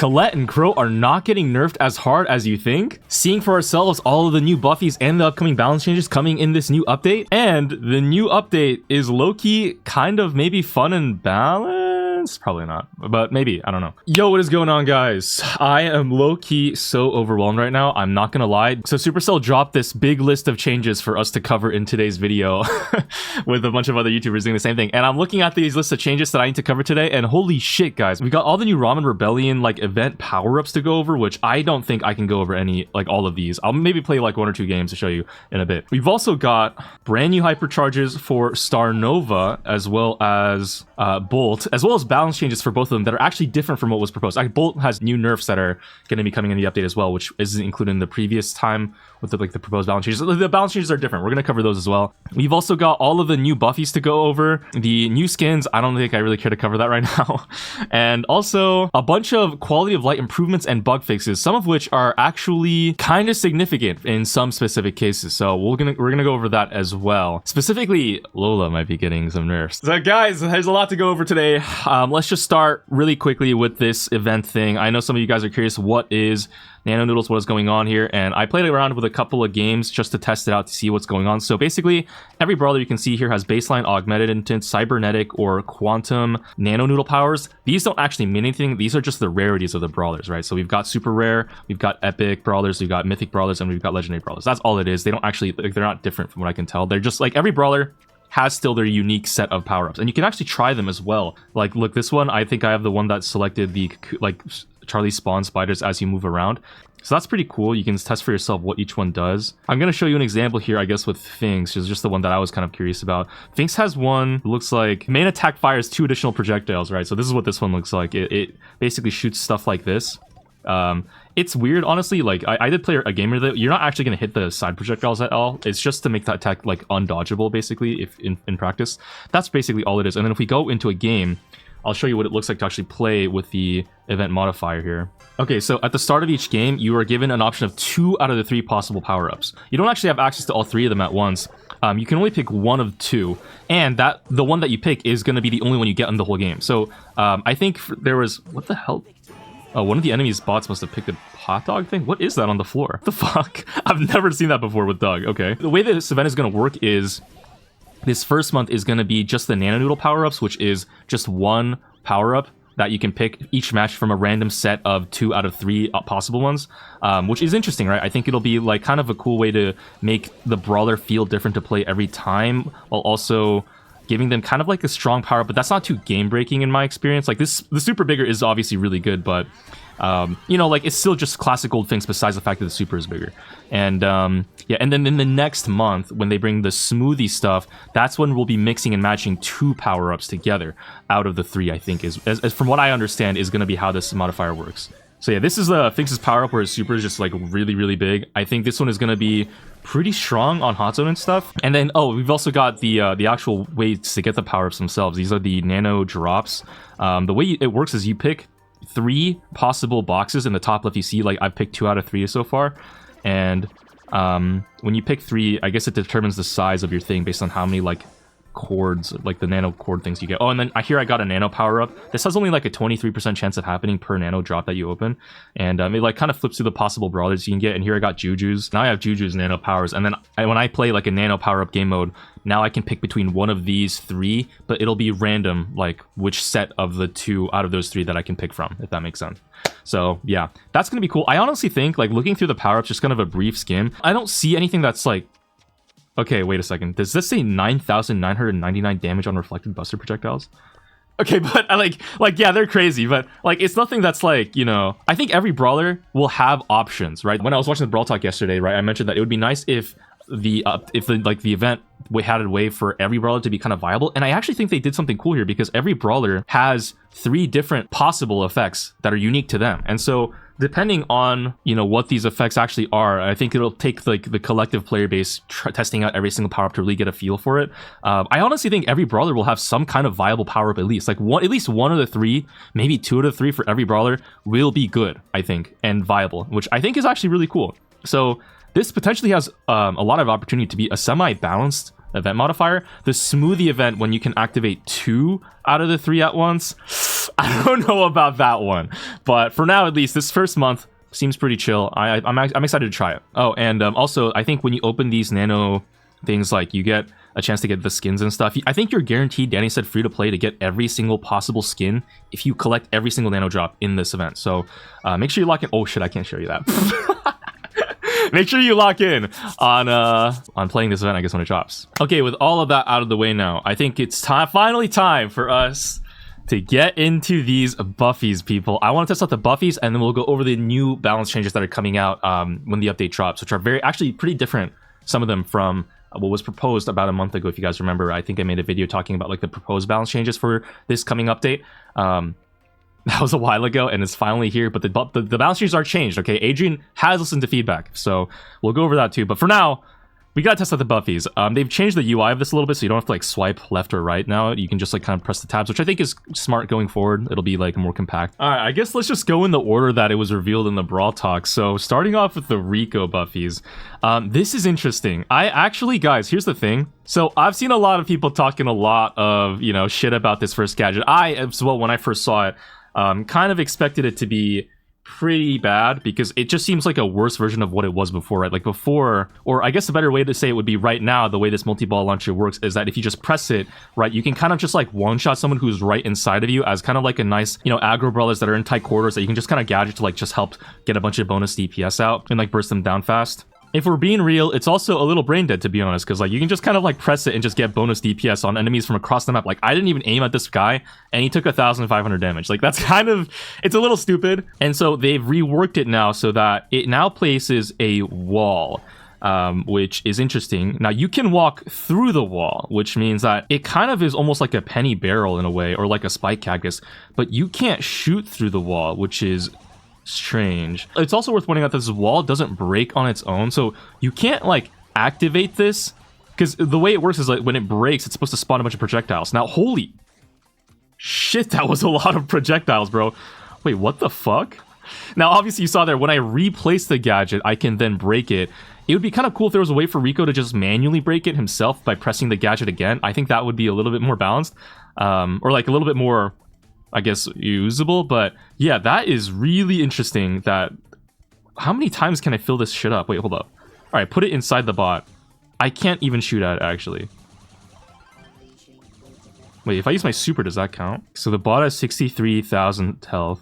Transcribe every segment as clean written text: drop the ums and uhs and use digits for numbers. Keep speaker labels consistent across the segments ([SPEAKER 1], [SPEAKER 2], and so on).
[SPEAKER 1] Colette and Crow are not getting nerfed as hard as you think. Seeing for ourselves all of the new buffies and the upcoming balance changes coming in this new update. And the new update is low-key kind of maybe fun and balanced. Probably not, but maybe, I don't know. Yo, what is going on, guys? I am low-key so overwhelmed right now, I'm not gonna lie. So Supercell dropped this big list of changes for us to cover in today's video with a bunch of other YouTubers doing the same thing. And I'm looking at these lists of changes that I need to cover today, and holy shit, guys, we got all the new Ramen Rebellion like event power-ups to go over, which I don't think I can go over all of these. I'll maybe play like 1 or 2 games to show you in a bit. We've also got brand new hypercharges for Star Nova, as well as Bolt, as well as balance changes for both of them that are actually different from what was proposed. Bolt has new nerfs that are going to be coming in the update as well, which isn't included in the previous time with the proposed balance changes. The balance changes are different. We're going to cover those as well. We've also got all of the new buffies to go over. The new skins, I don't think I really care to cover that right now. And also a bunch of quality of light improvements and bug fixes, some of which are actually kind of significant in some specific cases. So we're gonna go over that as well. Specifically, Lola might be getting some nerfs. So guys, there's a lot to go over today. Let's just start really quickly with this event thing. I know some of you guys are curious, what is Nano Noodles, what is going on here? And I played around with a couple of games just to test it out to see what's going on. So basically, every brawler you can see here has baseline augmented intent, cybernetic, or quantum nano noodle powers. These don't actually mean anything. These are just the rarities of the brawlers, right? So we've got super rare, we've got epic brawlers, we've got mythic brawlers, and we've got legendary brawlers. That's all it is. They don't actually, they're not different from what I can tell. They're just like every brawler has still their unique set of power-ups, and you can actually try them as well. Like, look, this one, I think I have the one that selected the like Charlie spawn spiders as you move around. So that's pretty cool. You can test for yourself what each one does. I'm going to show you an example here, I guess, with Finks, which is just the one that I was kind of curious about. Finks has one, looks like main attack fires 2 additional projectiles, right? So this is what this one looks like. It basically shoots stuff like this. It's weird, honestly. Like, I did play a gamer that you're not actually going to hit the side projectiles at all. It's just to make that attack like undodgeable, basically, if in practice. That's basically all it is. And then if we go into a game, I'll show you what it looks like to actually play with the event modifier here. Okay, so at the start of each game, you are given an option of 2 out of the 3 possible power-ups. You don't actually have access to all 3 of them at once. You can only pick 1 of 2, and the one that you pick is going to be the only one you get in the whole game. So I think there was, what the hell? Oh, one of the enemy's bots must have picked a hot dog thing. What is that on the floor? What the fuck? I've never seen that before with Doug. Okay. The way that this event is going to work is this first month is going to be just the Nano Noodle power-ups, which is just 1 power-up that you can pick each match from a random set of 2 out of 3 possible ones, which is interesting, right? I think it'll be like kind of a cool way to make the brawler feel different to play every time, while also giving them kind of like a strong power, but that's not too game breaking in my experience. Like the super bigger is obviously really good, but you know, like it's still just classic old things besides the fact that the super is bigger. And yeah, and then in the next month when they bring the smoothie stuff, that's when we'll be mixing and matching 2 power-ups together out of the 3, I think, is as from what I understand is going to be how this modifier works. So yeah, this is Finks' power-up where his super is just like really, really big. I think this one is going to be pretty strong on hot zone and stuff. And then, oh, we've also got the actual ways to get the power-ups themselves. These are the nano drops. The way it works is you pick 3 possible boxes in the top left. You see, like, I've picked 2 out of 3 so far. And when you pick 3, I guess it determines the size of your thing based on how many, like, cords, like the nano cord things you get. Oh, and then I got a nano power up. This has only like a 23% chance of happening per nano drop that you open, and it like kind of flips through the possible brawlers you can get. And here I got Juju's. Now I have Juju's nano powers, and then when I play like a nano power up game mode, now I can pick between one of these 3, but it'll be random, like which set of the 2 out of those 3 that I can pick from, if that makes sense. So yeah, that's gonna be cool. I honestly think, like, looking through the power ups, just kind of a brief skim, I don't see anything that's like, okay, wait a second. Does this say 9,999 damage on reflected buster projectiles? Okay, but like yeah, they're crazy, but like it's nothing that's like, you know, I think every brawler will have options, right? When I was watching the Brawl Talk yesterday, right, I mentioned that it would be nice if the event had a way for every brawler to be kind of viable, and I actually think they did something cool here because every brawler has 3 different possible effects that are unique to them, and so depending on, you know, what these effects actually are, I think it'll take like the collective player base testing out every single power up to really get a feel for it. I honestly think every brawler will have some kind of viable power up, at least like at least 1 of the 3, maybe 2 out of 3 for every brawler will be good, I think, and viable, which I think is actually really cool. So this potentially has a lot of opportunity to be a semi-balanced event modifier. The smoothie event, when you can activate 2 out of the 3 at once, I don't know about that one. But for now, at least, this first month seems pretty chill. I'm excited to try it. Oh, and also, I think when you open these Nano things, like, you get a chance to get the skins and stuff. I think you're guaranteed, Danny said, free to play to get every single possible skin if you collect every single Nano drop in this event. So make sure you lock in. Oh shit, I can't show you that. Make sure you lock in on playing this event, I guess, when it drops. Okay, with all of that out of the way now, I think it's finally time for us to get into these Buffies, people. I want to test out the Buffies, and then we'll go over the new balance changes that are coming out when the update drops, which are actually pretty different, some of them, from what was proposed about a month ago. If you guys remember, I think I made a video talking about like the proposed balance changes for this coming update. That was a while ago, and it's finally here, but the balance changes are changed, okay? Adrian has listened to feedback, so we'll go over that too. But for now, we gotta test out the Buffies. They've changed the UI of this a little bit, so you don't have to like swipe left or right now. You can just like kind of press the tabs, which I think is smart going forward. It'll be like more compact. All right, I guess let's just go in the order that it was revealed in the Brawl talk. So starting off with the Rico Buffies. This is interesting. I actually, guys, here's the thing. So I've seen a lot of people talking a lot of, you know, shit about this first gadget. I, as well, when I first saw it, kind of expected it to be pretty bad because it just seems like a worse version of what it was before, right? Like before, or I guess a better way to say it would be right now, the way this multi-ball launcher works is that if you just press it, right, you can kind of just like one-shot someone who's right inside of you as kind of like a nice, you know, aggro brawlers that are in tight quarters that you can just kind of gadget to like just help get a bunch of bonus DPS out and like burst them down fast. If we're being real, it's also a little brain dead, to be honest, because like you can just kind of like press it and just get bonus DPS on enemies from across the map. Like I didn't even aim at this guy and he took 1,500 damage. Like that's kind of, it's a little stupid. And so they've reworked it now so that it now places a wall, which is interesting. Now you can walk through the wall, which means that it kind of is almost like a penny barrel in a way, or like a spike cactus, but you can't shoot through the wall, which is strange. It's also worth pointing out that this wall doesn't break on its own, so you can't like activate this, because the way it works is like when it breaks, it's supposed to spawn a bunch of projectiles. Now, holy shit, that was a lot of projectiles, bro. Wait, what the fuck? Now, obviously you saw there, when I replace the gadget, I can then break it. It would be kind of cool if there was a way for Rico to just manually break it himself by pressing the gadget again. I think that would be a little bit more balanced, or like a little bit more, I guess, usable. But yeah, that is really interesting. That how many times can I fill this shit up? Wait, hold up. All right, put it inside the bot. I can't even shoot at it, actually. Wait, if I use my super, does that count? So the bot has 63,000 health.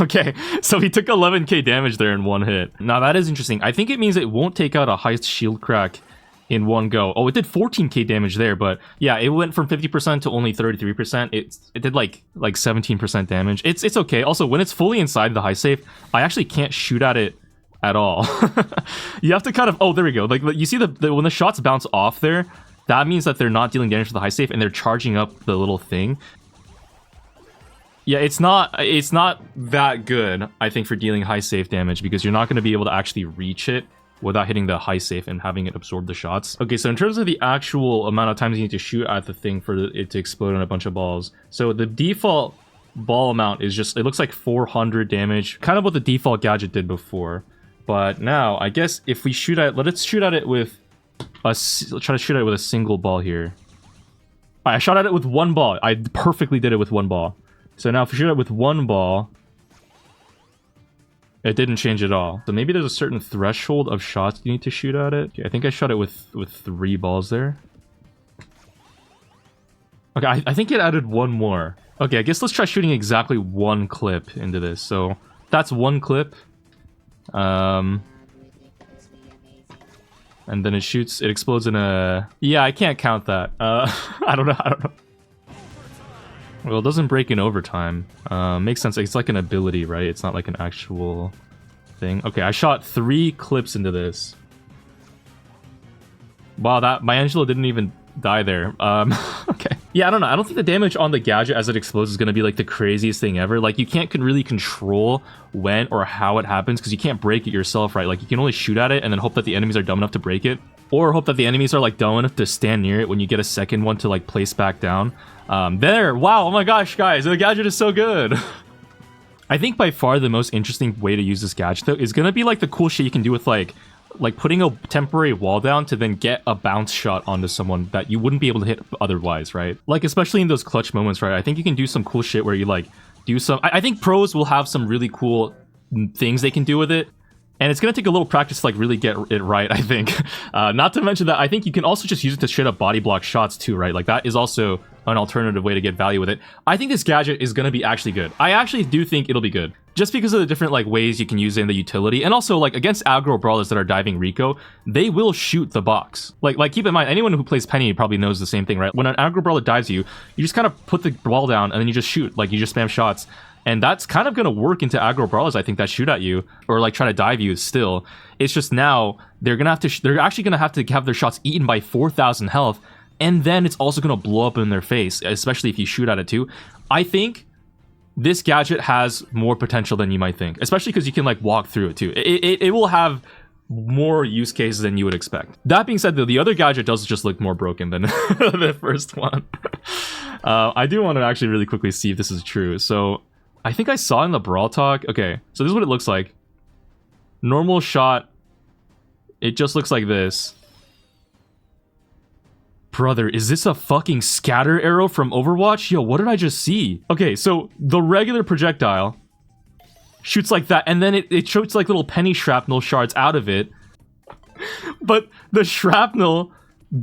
[SPEAKER 1] Okay, so he took 11k damage there in one hit. Now that is interesting. I think it means it won't take out a high shield crack in one go. Oh, it did 14k damage there, but yeah, it went from 50% to only 33%. It did like 17% damage. It's okay. Also, when it's fully inside the high safe, I actually can't shoot at it at all. You have to kind of, oh, there we go. Like you see the when the shots bounce off there, that means that they're not dealing damage to the high safe and they're charging up the little thing. Yeah, it's not that good, I think, for dealing high safe damage, because you're not going to be able to actually reach it without hitting the high safe and having it absorb the shots. Okay, so in terms of the actual amount of times you need to shoot at the thing for it to explode in a bunch of balls, so the default ball amount is just, it looks like 400 damage, kind of what the default gadget did before. But now, I guess if we shoot at, let's shoot at it with let's try to shoot at it with a single ball here. All right, I shot at it with one ball. I perfectly did it with one ball. So now if we shoot it with one ball, it didn't change at all. So maybe there's a certain threshold of shots you need to shoot at it. Okay, I think I shot it with 3 balls there. Okay, I think it added one more. Okay, I guess let's try shooting exactly one clip into this. So that's one clip. And then it shoots, it explodes in a... Yeah, I can't count that. I don't know. Well, it doesn't break in overtime. Makes sense. It's like an ability, right? It's not like an actual thing. Okay, I shot 3 clips into this. Wow, that my Angelo didn't even die there. Okay. Yeah, I don't know. I don't think the damage on the gadget as it explodes is going to be like the craziest thing ever. Like, you can't really control when or how it happens because you can't break it yourself, right? Like, you can only shoot at it and then hope that the enemies are dumb enough to break it. Or hope that the enemies are like dumb enough to stand near it when you get a second one to like place back down. There, wow, oh my gosh, guys, the gadget is so good. I think by far the most interesting way to use this gadget though is gonna be like the cool shit you can do with like like putting a temporary wall down to then get a bounce shot onto someone that you wouldn't be able to hit otherwise, right? Like, especially in those clutch moments, right? I think you can do some cool shit where you like do some... I think pros will have some really cool things they can do with it. And it's going to take a little practice to like really get it right, I think. Not to mention that I think you can also just use it to straight up body block shots too, right? Like that is also an alternative way to get value with it. I think this gadget is going to be actually good. I actually do think it'll be good. Just because of the different like ways you can use it in the utility. And also like against aggro brawlers that are diving Rico, they will shoot the box. Like keep in mind, anyone who plays Penny probably knows the same thing, right? When an aggro brawler dives you, you just kind of put the ball down and then you just shoot. Like you just spam shots. And that's kind of going to work into aggro brawlers, I think, that shoot at you or like try to dive you still. It's just now they're actually going to have their shots eaten by 4,000 health. And then it's also going to blow up in their face, especially if you shoot at it too. I think this gadget has more potential than you might think, especially because you can like walk through it too. It will have more use cases than you would expect. That being said, though, the other gadget does just look more broken than the first one. I do want to actually really quickly see if this is true. So I think I saw in the Brawl talk. Okay, so this is what it looks like. Normal shot. It just looks like this. Brother, is this a fucking scatter arrow from Overwatch? Yo, what did I just see? Okay, so the regular projectile shoots like that, and then it shoots like little penny shrapnel shards out of it. But the shrapnel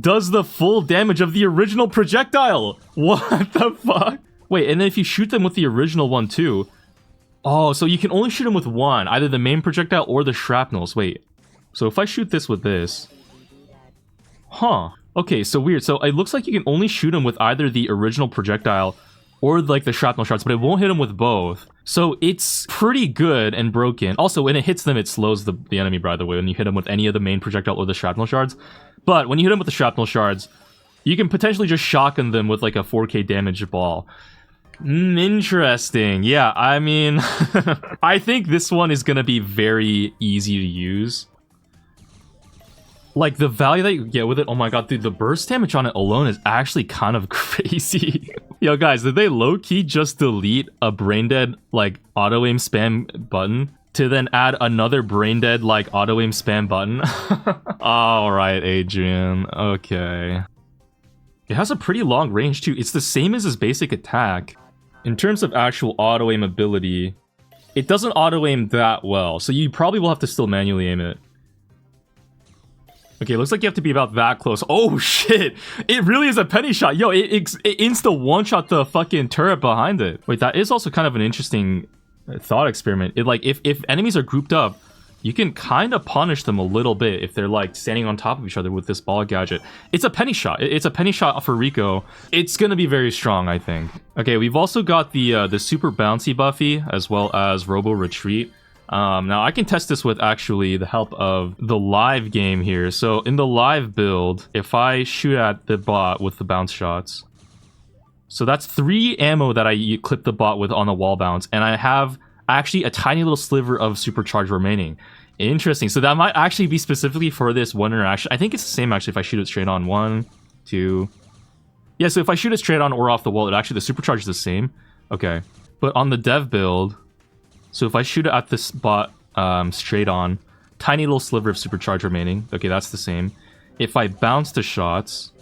[SPEAKER 1] does the full damage of the original projectile. What the fuck? Wait, and then if you shoot them with the original one too... Oh, so you can only shoot them with one, either the main projectile or the shrapnels. Wait, so if I shoot this with this... Huh. Okay, so weird. So it looks like you can only shoot them with either the original projectile or like the shrapnel shards, but it won't hit them with both. So it's pretty good and broken. Also, when it hits them, it slows the enemy, by the way, when you hit them with any of the main projectile or the shrapnel shards. But when you hit them with the shrapnel shards, you can potentially just shotgun them with like a 4k damage ball. Interesting. Yeah, I mean, I think this one is going to be very easy to use. Like, the value that you get with it, oh my god, dude, the burst damage on it alone is actually kind of crazy. Yo, guys, did they low-key just delete a brain-dead, like, auto-aim spam button to then add another brain-dead, like, auto-aim spam button? Alright, Adrian. Okay. It has a pretty long range, too. It's the same as his basic attack. In terms of actual auto-aim ability, it doesn't auto-aim that well, so you probably will have to still manually aim it. Okay, looks like you have to be about that close. Oh, shit! It really is a penny shot! Yo, it insta one-shot the fucking turret behind it. Wait, that is also kind of an interesting thought experiment. It, like, if enemies are grouped up, you can kind of punish them a little bit if they're, like, standing on top of each other with this ball gadget. It's a penny shot. It's a penny shot for Rico. It's gonna be very strong, I think. Okay, we've also got the super bouncy Buffy, as well as Robo Retreat. Now I can test this with actually the help of the live game here. So in the live build, if I shoot at the bot with the bounce shots, so that's 3 ammo that I clip the bot with on the wall bounce, and I have actually a tiny little sliver of supercharge remaining. Interesting. So that might actually be specifically for this one interaction. I think it's the same actually if I shoot it straight on. 1, 2. Yeah, so if I shoot it straight on or off the wall, it actually, the supercharge is the same. Okay. But on the dev build, so if I shoot it at this bot straight on, tiny little sliver of supercharge remaining. Okay, that's the same. If I bounce the shots...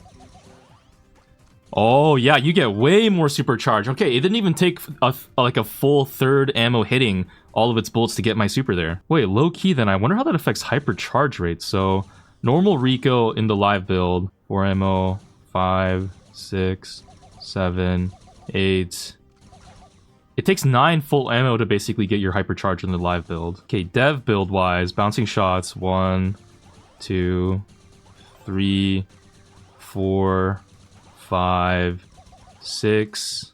[SPEAKER 1] Oh, yeah, you get way more supercharge. Okay, it didn't even take like a full third ammo hitting all of its bullets to get my super there. Wait, low-key then, I wonder how that affects hypercharge rate. So, normal Rico in the live build, 4 ammo, 5, 6, 7, 8... It takes 9 full ammo to basically get your hypercharge in the live build. Okay, dev build wise, bouncing shots, 1, 2, 3, 4, 5, 6,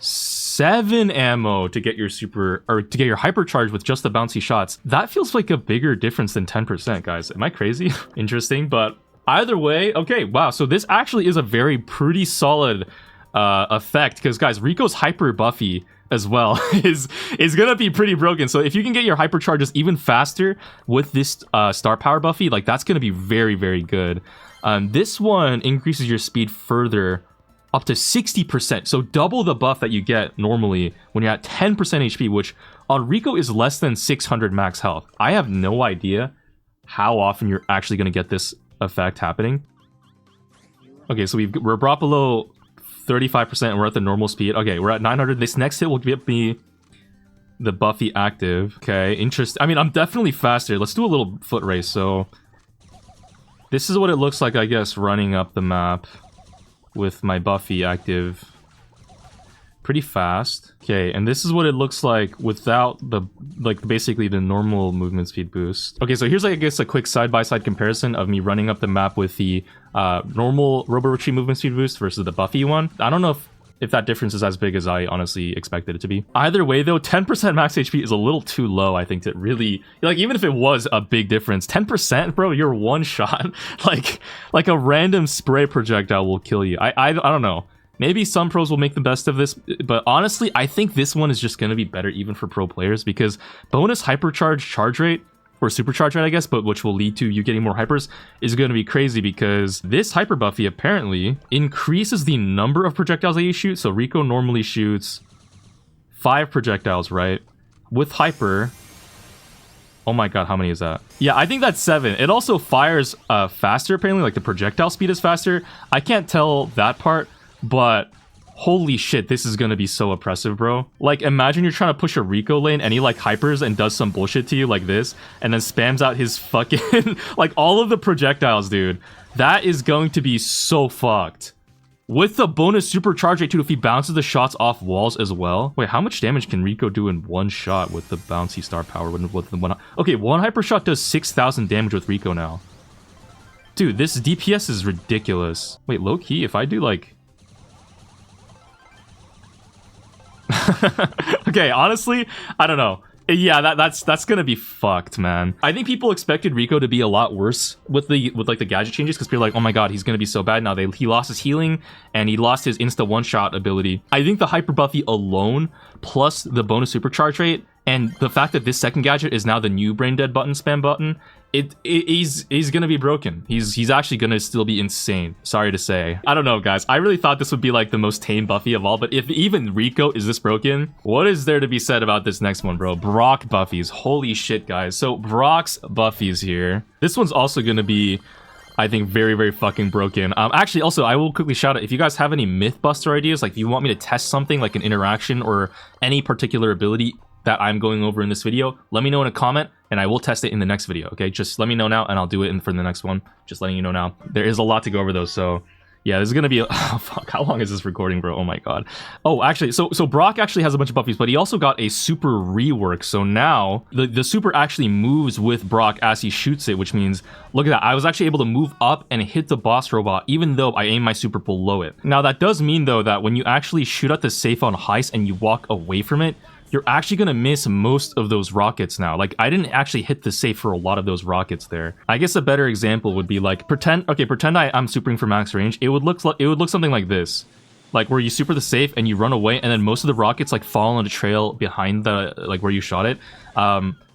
[SPEAKER 1] 7 ammo to get your super, or to get your hypercharge with just the bouncy shots. That feels like a bigger difference than 10%, guys. Am I crazy? Interesting, but either way, okay, wow. So this actually is a pretty solid effect, because guys, Rico's hyper Buffy as well is gonna be pretty broken. So if you can get your hypercharges even faster with this star power Buffy, like that's gonna be very, very good. This one increases your speed further up to 60%, so double the buff that you get normally when you're at 10% HP, which on Rico is less than 600 max health. I have no idea how often you're actually going to get this effect happening. Okay, so we're brought below 35% and we're at the normal speed. Okay, we're at 900. This next hit will be the Buffy active. Okay, interesting. I mean, I'm definitely faster. Let's do a little foot race. So this is what it looks like, I guess, running up the map with my Buffy active. Pretty fast. Okay, and this is what it looks like without the, like, basically the normal movement speed boost. Okay, so here's, I guess, a quick side-by-side comparison of me running up the map with the normal Robo Retreat movement speed boost versus the Buffy one. I don't know if that difference is as big as I honestly expected it to be. Either way, though, 10% max HP is a little too low, I think, to really... Like, even if it was a big difference, 10%, bro, you're one shot. like a random spray projectile will kill you. I don't know. Maybe some pros will make the best of this, but honestly, I think this one is just going to be better even for pro players because bonus hypercharge charge rate, or supercharge rate, I guess, but which will lead to you getting more hypers, is going to be crazy because this hyper Buffy apparently increases the number of projectiles that you shoot. So Rico normally shoots 5 projectiles, right? With hyper... Oh my god, how many is that? Yeah, I think that's 7. It also fires faster, apparently, like the projectile speed is faster. I can't tell that part. But holy shit, this is gonna be so oppressive, bro. Like, imagine you're trying to push a Rico lane and he like hypers and does some bullshit to you like this and then spams out his fucking like all of the projectiles, dude. That is going to be so fucked. With the bonus supercharge rate too, if he bounces the shots off walls as well. Wait, how much damage can Rico do in one shot with the bouncy star power? With the one... Okay, one hyper shot does 6,000 damage with Rico now. Dude, this DPS is ridiculous. Wait, low key, if I do like... Okay, honestly, I don't know. Yeah, that's gonna be fucked, man. I think people expected Rico to be a lot worse with like the gadget changes because people are like, oh my god, he's gonna be so bad now. He lost his healing and he lost his insta one-shot ability. I think the hyper Buffy alone, plus the bonus supercharge rate, and the fact that this second gadget is now the new brain dead button spam button, he's gonna be broken. He's actually gonna still be insane. Sorry to say. I don't know, guys. I really thought this would be like the most tame Buffy of all, but if even Rico is this broken, what is there to be said about this next one, bro? Brock Buffies. Holy shit, guys. So Brock's Buffies here. This one's also gonna be, I think, very, very fucking broken. Actually, also, I will quickly shout out, if you guys have any Mythbuster ideas, like if you want me to test something like an interaction or any particular ability that I'm going over in this video, let me know in a comment and I will test it in the next video, okay? Just let me know now and I'll do it for the next one. Just letting you know now. There is a lot to go over though, so yeah, this is gonna be oh fuck, how long is this recording, bro? Oh my god. Oh, actually, so Brock actually has a bunch of Buffies, but he also got a super rework. So now the super actually moves with Brock as he shoots it, which means, look at that, I was actually able to move up and hit the boss robot even though I aim my super below it. Now that does mean though that when you actually shoot at the safe on heist and you walk away from it, you're actually gonna miss most of those rockets now. Like, I didn't actually hit the safe for a lot of those rockets there. I guess a better example would be like, pretend I'm supering for max range. It would look something like this. Like where you super the safe and you run away and then most of the rockets like fall on a trail behind the, like where you shot it.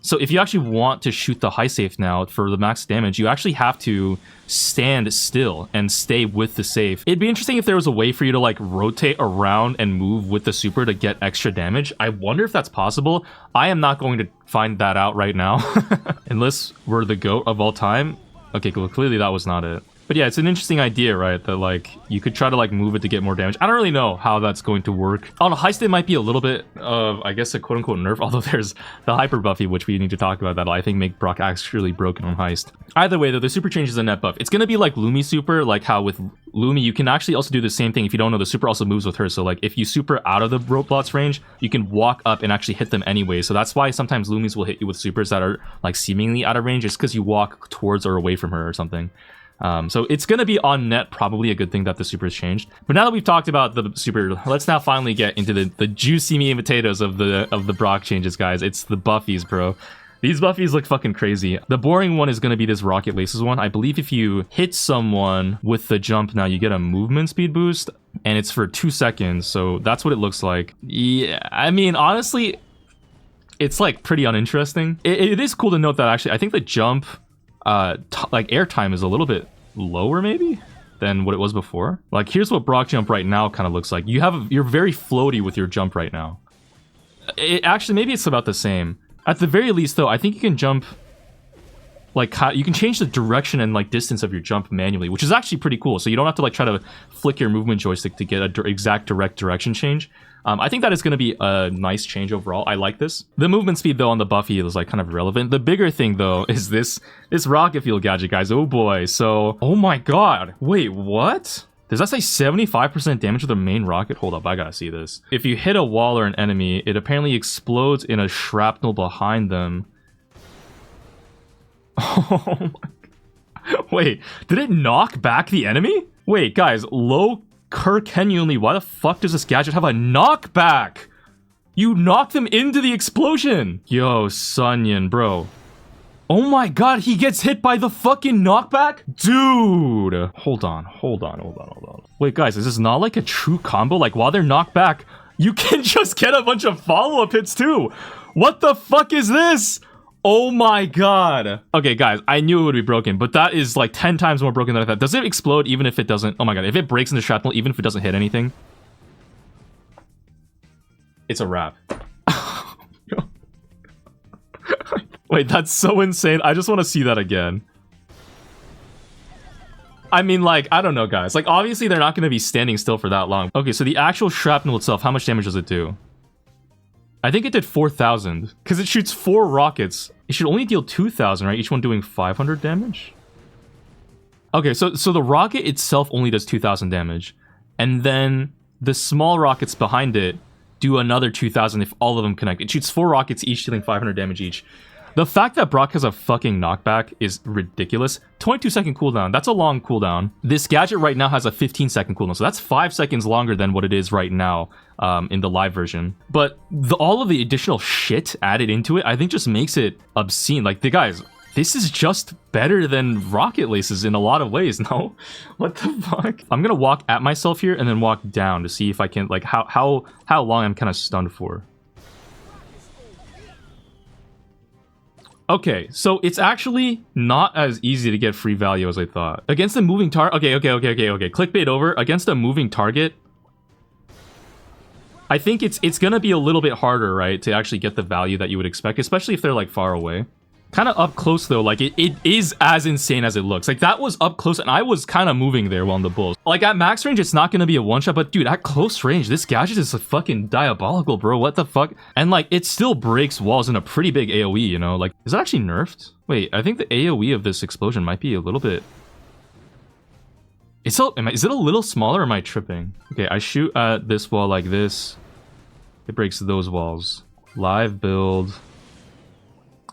[SPEAKER 1] So if you actually want to shoot the high safe now for the max damage, you actually have to stand still and stay with the safe. It'd be interesting if there was a way for you to like rotate around and move with the super to get extra damage. I wonder if that's possible. I am not going to find that out right now. Unless we're the GOAT of all time. Okay, well, clearly that was not it. But yeah, it's an interesting idea, right? That like you could try to like move it to get more damage. I don't really know how that's going to work. On a heist, it might be a little bit of, I guess, a quote unquote nerf. Although there's the hyper Buffy, which we need to talk about, that I think make Brock actually broken on heist. Either way, though, the super changes a net buff. It's gonna be like Lumi super, like how with Lumi you can actually also do the same thing. If you don't know, the super also moves with her. So like if you super out of the robots range, you can walk up and actually hit them anyway. So that's why sometimes Lumis will hit you with supers that are like seemingly out of range, just because you walk towards or away from her or something. So it's going to be on net probably a good thing that the super has changed. But now that we've talked about the super, let's now finally get into the juicy meat and potatoes of the Brock changes, guys. It's the Buffies, bro. These Buffies look fucking crazy. The boring one is going to be this Rocket Laces one. I believe if you hit someone with the jump now, you get a movement speed boost, and it's for 2 seconds. So that's what it looks like. Yeah, I mean, honestly, it's like pretty uninteresting. It is cool to note that actually, I think the jump, like airtime is a little bit lower maybe than what it was before. Like here's what Brock jump right now kind of looks like. You're very floaty with your jump right now. Actually maybe it's about the same. At the very least though, I think you can jump like how you can change the direction and like distance of your jump manually, which is actually pretty cool. So you don't have to like try to flick your movement joystick to get a exact direct direction change. I think that is going to be a nice change overall. I like this. The movement speed though on the Buffy is like kind of irrelevant. The bigger thing though is this rocket fuel gadget, guys. Oh boy. So, oh my god. Wait, what? Does that say 75% damage to the main rocket? Hold up, I gotta see this. If you hit a wall or an enemy, it apparently explodes in a shrapnel behind them. Oh my god. Wait, did it knock back the enemy? Wait, guys, low Kirkenully, why the fuck does this gadget have a knockback? You knocked them into the explosion! Yo, Sunyan, bro. Oh my god, he gets hit by the fucking knockback? Dude! Hold on. Wait, guys, is this not like a true combo? Like, while they're knocked back, you can just get a bunch of follow-up hits too! What the fuck is this? Oh my god. Okay, guys, I knew it would be broken, but that is like 10 times more broken than I thought. Does it explode even if it doesn't? Oh my god, if it breaks into shrapnel, even if it doesn't hit anything? It's a wrap. Wait, that's so insane. I just want to see that again. I mean, like, I don't know, guys. Like, obviously, they're not going to be standing still for that long. Okay, so the actual shrapnel itself, how much damage does it do? I think it did 4,000. Because it shoots 4 rockets. It should only deal 2,000, right? Each one doing 500 damage? Okay, so the rocket itself only does 2,000 damage. And then the small rockets behind it do another 2,000 if all of them connect. It shoots 4 rockets, each dealing 500 damage each. The fact that Brock has a fucking knockback is ridiculous. 22-second cooldown. That's a long cooldown. This gadget right now has a 15-second cooldown, so that's 5 seconds longer than what it is right now in the live version. But all of the additional shit added into it, I think just makes it obscene. Like, guys, this is just better than Rocket Laces in a lot of ways, no? What the fuck? I'm gonna walk at myself here and then walk down to see if I can, like, how long I'm kind of stunned for. Okay, so it's actually not as easy to get free value as I thought. Against a moving target... Okay. Clickbait over. Against a moving target, I think it's gonna be a little bit harder, right, to actually get the value that you would expect, especially if they're, like, far away. Kind of up close, though, like, it is as insane as it looks. Like, that was up close, and I was kind of moving there while on the bulls. Like, at max range, it's not going to be a one-shot, but, dude, at close range, this gadget is fucking diabolical, bro. What the fuck? And, like, it still breaks walls in a pretty big AoE, you know? Like, is that actually nerfed? Wait, I think the AoE of this explosion might be a little bit... Is it a little smaller, or am I tripping? Okay, I shoot at this wall like this. It breaks those walls. Live build...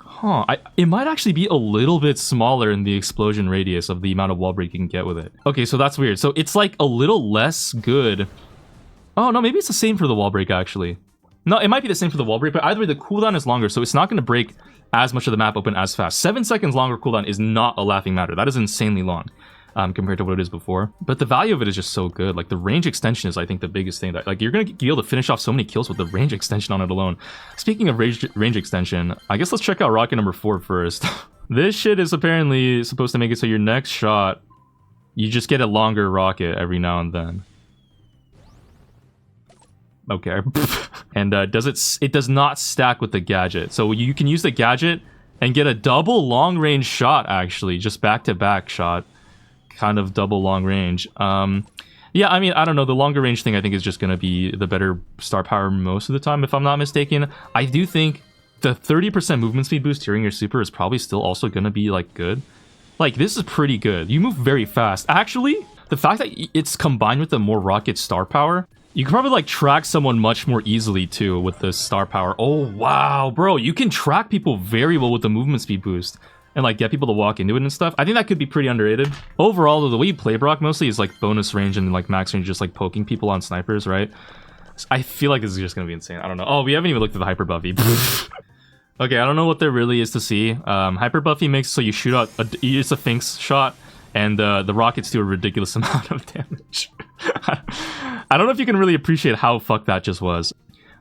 [SPEAKER 1] Huh, it might actually be a little bit smaller in the explosion radius of the amount of wall break you can get with it. Okay, so that's weird. So it's like a little less good. Oh, no, maybe it's the same for the wall break, actually. No, it might be the same for the wall break, but either way, the cooldown is longer, so it's not going to break as much of the map open as fast. 7 seconds longer cooldown is not a laughing matter. That is insanely long. Compared to what it is before. But the value of it is just so good. Like, the range extension is, I think, the biggest thing. That, like, you're going to be able to finish off so many kills with the range extension on it alone. Speaking of range extension, I guess let's check out rocket number 4 first. This shit is apparently supposed to make it so your next shot, you just get a longer rocket every now and then. Okay. And it does not stack with the gadget. So you can use the gadget and get a double long-range shot, actually. Just back-to-back shot. Kind of double long range. Yeah, I mean, I don't know. The longer range thing, I think, is just going to be the better star power most of the time, if I'm not mistaken. I do think the 30% movement speed boost during your super is probably still also going to be, like, good. Like, this is pretty good. You move very fast. Actually, the fact that it's combined with the more rocket star power, you can probably, like, track someone much more easily, too, with the star power. Oh, wow, bro. You can track people very well with the movement speed boost. And, like, get people to walk into it and stuff. I think that could be pretty underrated. Overall, though, the way you play Brock mostly is, like, bonus range and, like, max range, just, like, poking people on snipers, right? So I feel like this is just gonna be insane. I don't know. Oh, we haven't even looked at the Hyper Buffy. Okay, I don't know what there really is to see. Hyper Buffy makes so you shoot out... It's a Finks shot, and the rockets do a ridiculous amount of damage. I don't know if you can really appreciate how fucked that just was.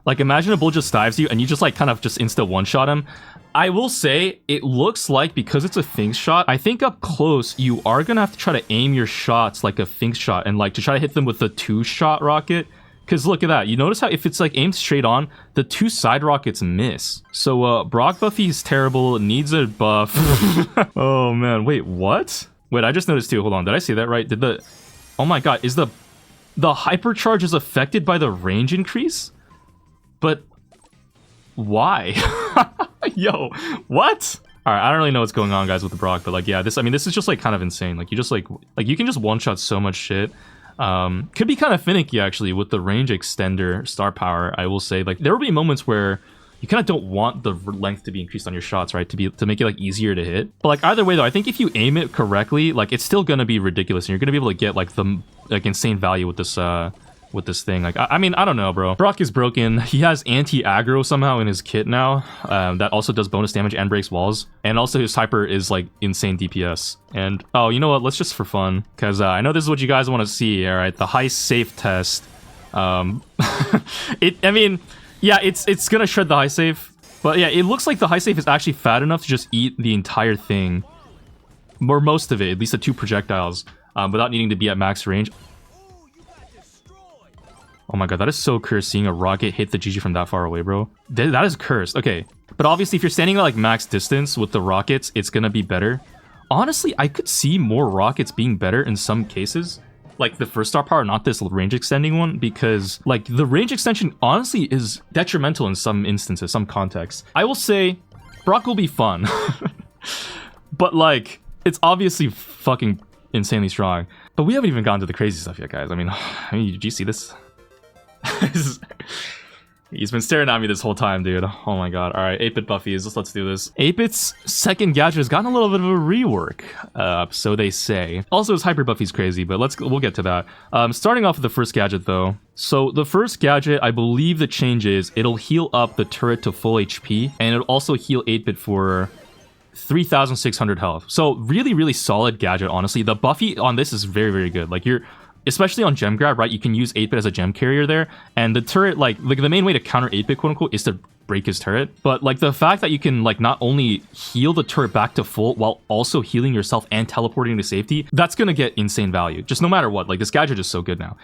[SPEAKER 1] Like, imagine a bull just dives you, and you just, like, kind of just insta one-shot him. I will say, it looks like, because it's a Finks shot, I think up close, you are gonna have to try to aim your shots like a Finks shot, and, like, to try to hit them with the 2-shot rocket Because look at that. You notice how if it's like aimed straight on, the 2 side rockets miss. So Brock Buffy is terrible, needs a buff. Oh man, wait, what? Wait, I just noticed too. Hold on, did I say that right? Did the... Oh my god, is the hypercharge is affected by the range increase? But why? Yo, what? Alright, I don't really know what's going on, guys, with the Brock, but like, yeah, this is just like kind of insane. Like, you just like you can just one-shot so much shit. Could be kind of finicky actually with the range extender star power, I will say. Like, there will be moments where you kind of don't want the length to be increased on your shots, right? To make it like easier to hit. But like either way though, I think if you aim it correctly, like it's still gonna be ridiculous, and you're gonna be able to get like the insane value with this thing. Like, I mean, I don't know, bro. Brock is broken. He has anti-aggro somehow in his kit now. That also does bonus damage and breaks walls. And also his hyper is like insane DPS. And oh, you know what? Let's just for fun, because I know this is what you guys want to see. All right, the high safe test. I mean, yeah, it's gonna shred the high safe, but yeah, it looks like the high safe is actually fat enough to just eat the entire thing, or most of it, at least the 2 projectiles, without needing to be at max range. Oh my god, that is so cursed, seeing a rocket hit the GG from that far away, bro. That is cursed. Okay, but obviously if you're standing at like max distance with the rockets, it's gonna be better. Honestly, I could see more rockets being better in some cases. Like the first star power, not this range extending one, because like the range extension honestly is detrimental in some instances, some contexts. I will say Brock will be fun, but like it's obviously fucking insanely strong. But we haven't even gotten to the crazy stuff yet, guys. I mean, did you see this? He's been staring at me this whole time, dude. Oh my god. All right, 8-bit Buffies, let's do this. 8-bit's second gadget has gotten a little bit of a rework, so they say. Also, his hyper Buffy's crazy, but we'll get to that. Starting off with the first gadget, though. So the first gadget, I believe the change is it'll heal up the turret to full HP, and it'll also heal 8-bit for 3,600 health. So really, really solid gadget, honestly. The Buffy on this is very, very good. Like, especially on gem grab, right? You can use 8-bit as a gem carrier there, and the turret, like the main way to counter 8-bit, quote unquote, is to break his turret. But like the fact that you can like not only heal the turret back to full while also healing yourself and teleporting to safety, that's gonna get insane value. Just no matter what. Like, this gadget is so good now.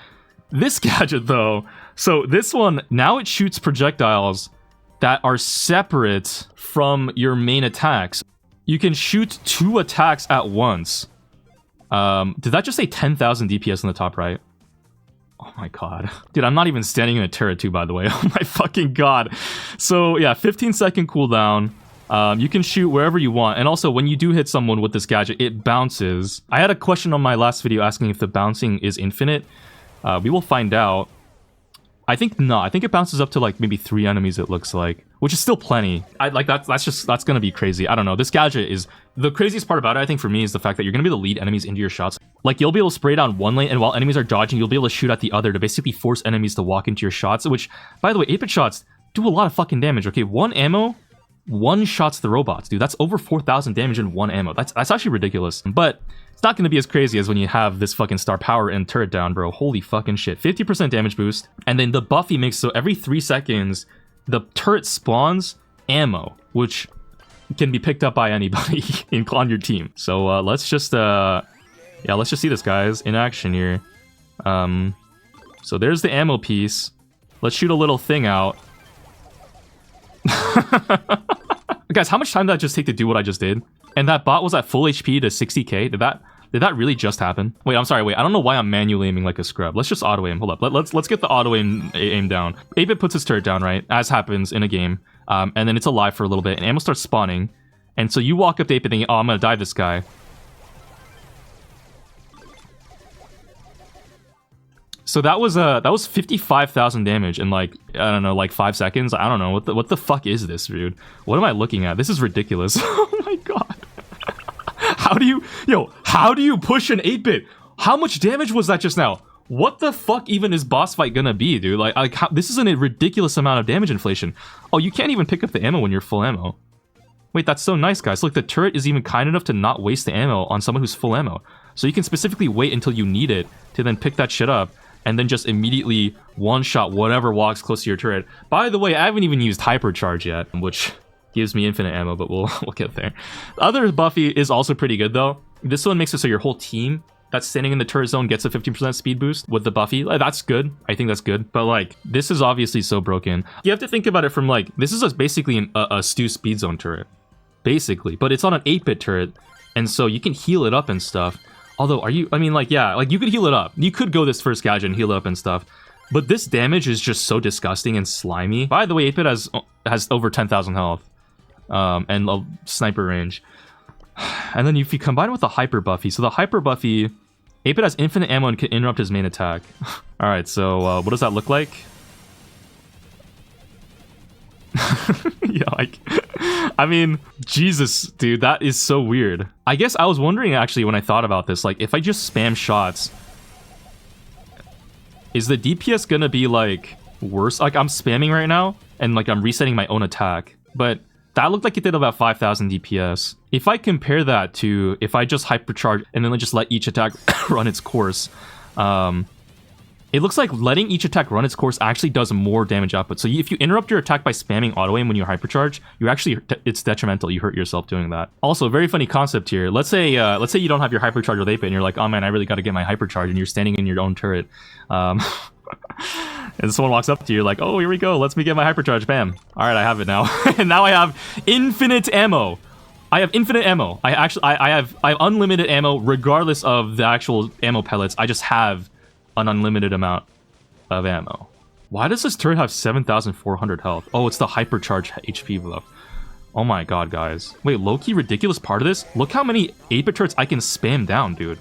[SPEAKER 1] This gadget though, so this one now, it shoots projectiles that are separate from your main attacks. You can shoot 2 attacks at once. Did that just say 10,000 DPS in the top right? Oh my god. Dude, I'm not even standing in a turret too, by the way. Oh my fucking god. So yeah, 15-second cooldown. You can shoot wherever you want. And also, when you do hit someone with this gadget, it bounces. I had a question on my last video asking if the bouncing is infinite. We will find out. I think not. I think it bounces up to like maybe 3 enemies, it looks like, which is still plenty. That's gonna be crazy. I don't know. This gadget is the craziest part about it, I think, for me, is the fact that you're gonna be able to lead enemies into your shots. Like, you'll be able to spray down one lane, and while enemies are dodging, you'll be able to shoot at the other to basically force enemies to walk into your shots, which, by the way, 8-bit shots do a lot of fucking damage. Okay, 1 ammo, 1 shots the robots, dude. That's over 4,000 damage in 1 ammo. That's actually ridiculous. But it's not going to be as crazy as when you have this fucking star power and turret down, bro. Holy fucking shit. 50% damage boost. And then the Buffy makes so every 3 seconds, the turret spawns ammo, which can be picked up by anybody on your team. So let's just see this, guys, in action here. So there's the ammo piece. Let's shoot a little thing out. Guys, how much time did that just take to do what I just did? And that bot was at full HP to 60k. Did that really just happen? Wait, I'm sorry. Wait, I don't know why I'm manually aiming like a scrub. Let's just auto aim. Hold up. Let's get the auto aim down. 8-bit puts his turret down, right? As happens in a game. And then it's alive for a little bit, and ammo starts spawning. And so you walk up to 8-bit thinking, oh, I'm gonna die this guy. So that was 55,000 damage in like, I don't know, like 5 seconds. I don't know what the fuck is this, dude? What am I looking at? This is ridiculous. Oh my god. How do you push an 8-bit? How much damage was that just now? What the fuck even is boss fight gonna be, dude? This is a ridiculous amount of damage inflation. Oh, you can't even pick up the ammo when you're full ammo. Wait, that's so nice, guys. Look, the turret is even kind enough to not waste the ammo on someone who's full ammo. So you can specifically wait until you need it to then pick that shit up, and then just immediately one-shot whatever walks close to your turret. By the way, I haven't even used hypercharge yet, which gives me infinite ammo, but we'll get there. The other Buffy is also pretty good, though. This one makes it so your whole team that's standing in the turret zone gets a 15% speed boost with the Buffy. Like, that's good. I think that's good. But like, this is obviously so broken. You have to think about it from like, this is basically a Stu speed zone turret, basically. But it's on an 8-bit turret, and so you can heal it up and stuff. Although, I mean, like, yeah, like you could heal it up. You could go this first gadget and heal it up and stuff. But this damage is just so disgusting and slimy. By the way, 8-bit has over 10,000 health and a sniper range. And then if you combine it with the Hyper Buffy, so the Hyper Buffy, 8-bit has infinite ammo and can interrupt his main attack. Alright, so what does that look like? Yeah, like, I mean, Jesus, dude, that is so weird. I guess I was wondering, actually, when I thought about this, like, if I just spam shots, is the DPS gonna be, like, worse? Like, I'm spamming right now, and, like, I'm resetting my own attack, but that looked like it did about 5,000 DPS. If I compare that to if I just hypercharge and then just let each attack run its course, it looks like letting each attack run its course actually does more damage output. So if you interrupt your attack by spamming auto aim when you hypercharge, you actually, it's detrimental. You hurt yourself doing that. Also, very funny concept here. Let's say you don't have your hypercharge with 8-bit and you're like, oh man, I really got to get my hypercharge, and you're standing in your own turret. And someone walks up to you like, oh, here we go. Let's me get my hypercharge. Bam. All right, I have it now. And now I have infinite ammo. I have infinite ammo. I have unlimited ammo regardless of the actual ammo pellets. I just have an unlimited amount of ammo. Why does this turret have 7,400 health? Oh, it's the hypercharge HP buff. Oh my god, guys. Wait, low-key ridiculous part of this? Look how many 8-bit turrets I can spam down, dude.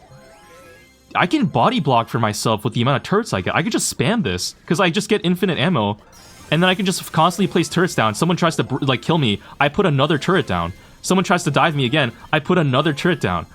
[SPEAKER 1] I can body block for myself with the amount of turrets I get. I could just spam this, because I just get infinite ammo, and then I can just constantly place turrets down. Someone tries to, like, kill me, I put another turret down. Someone tries to dive me again, I put another turret down.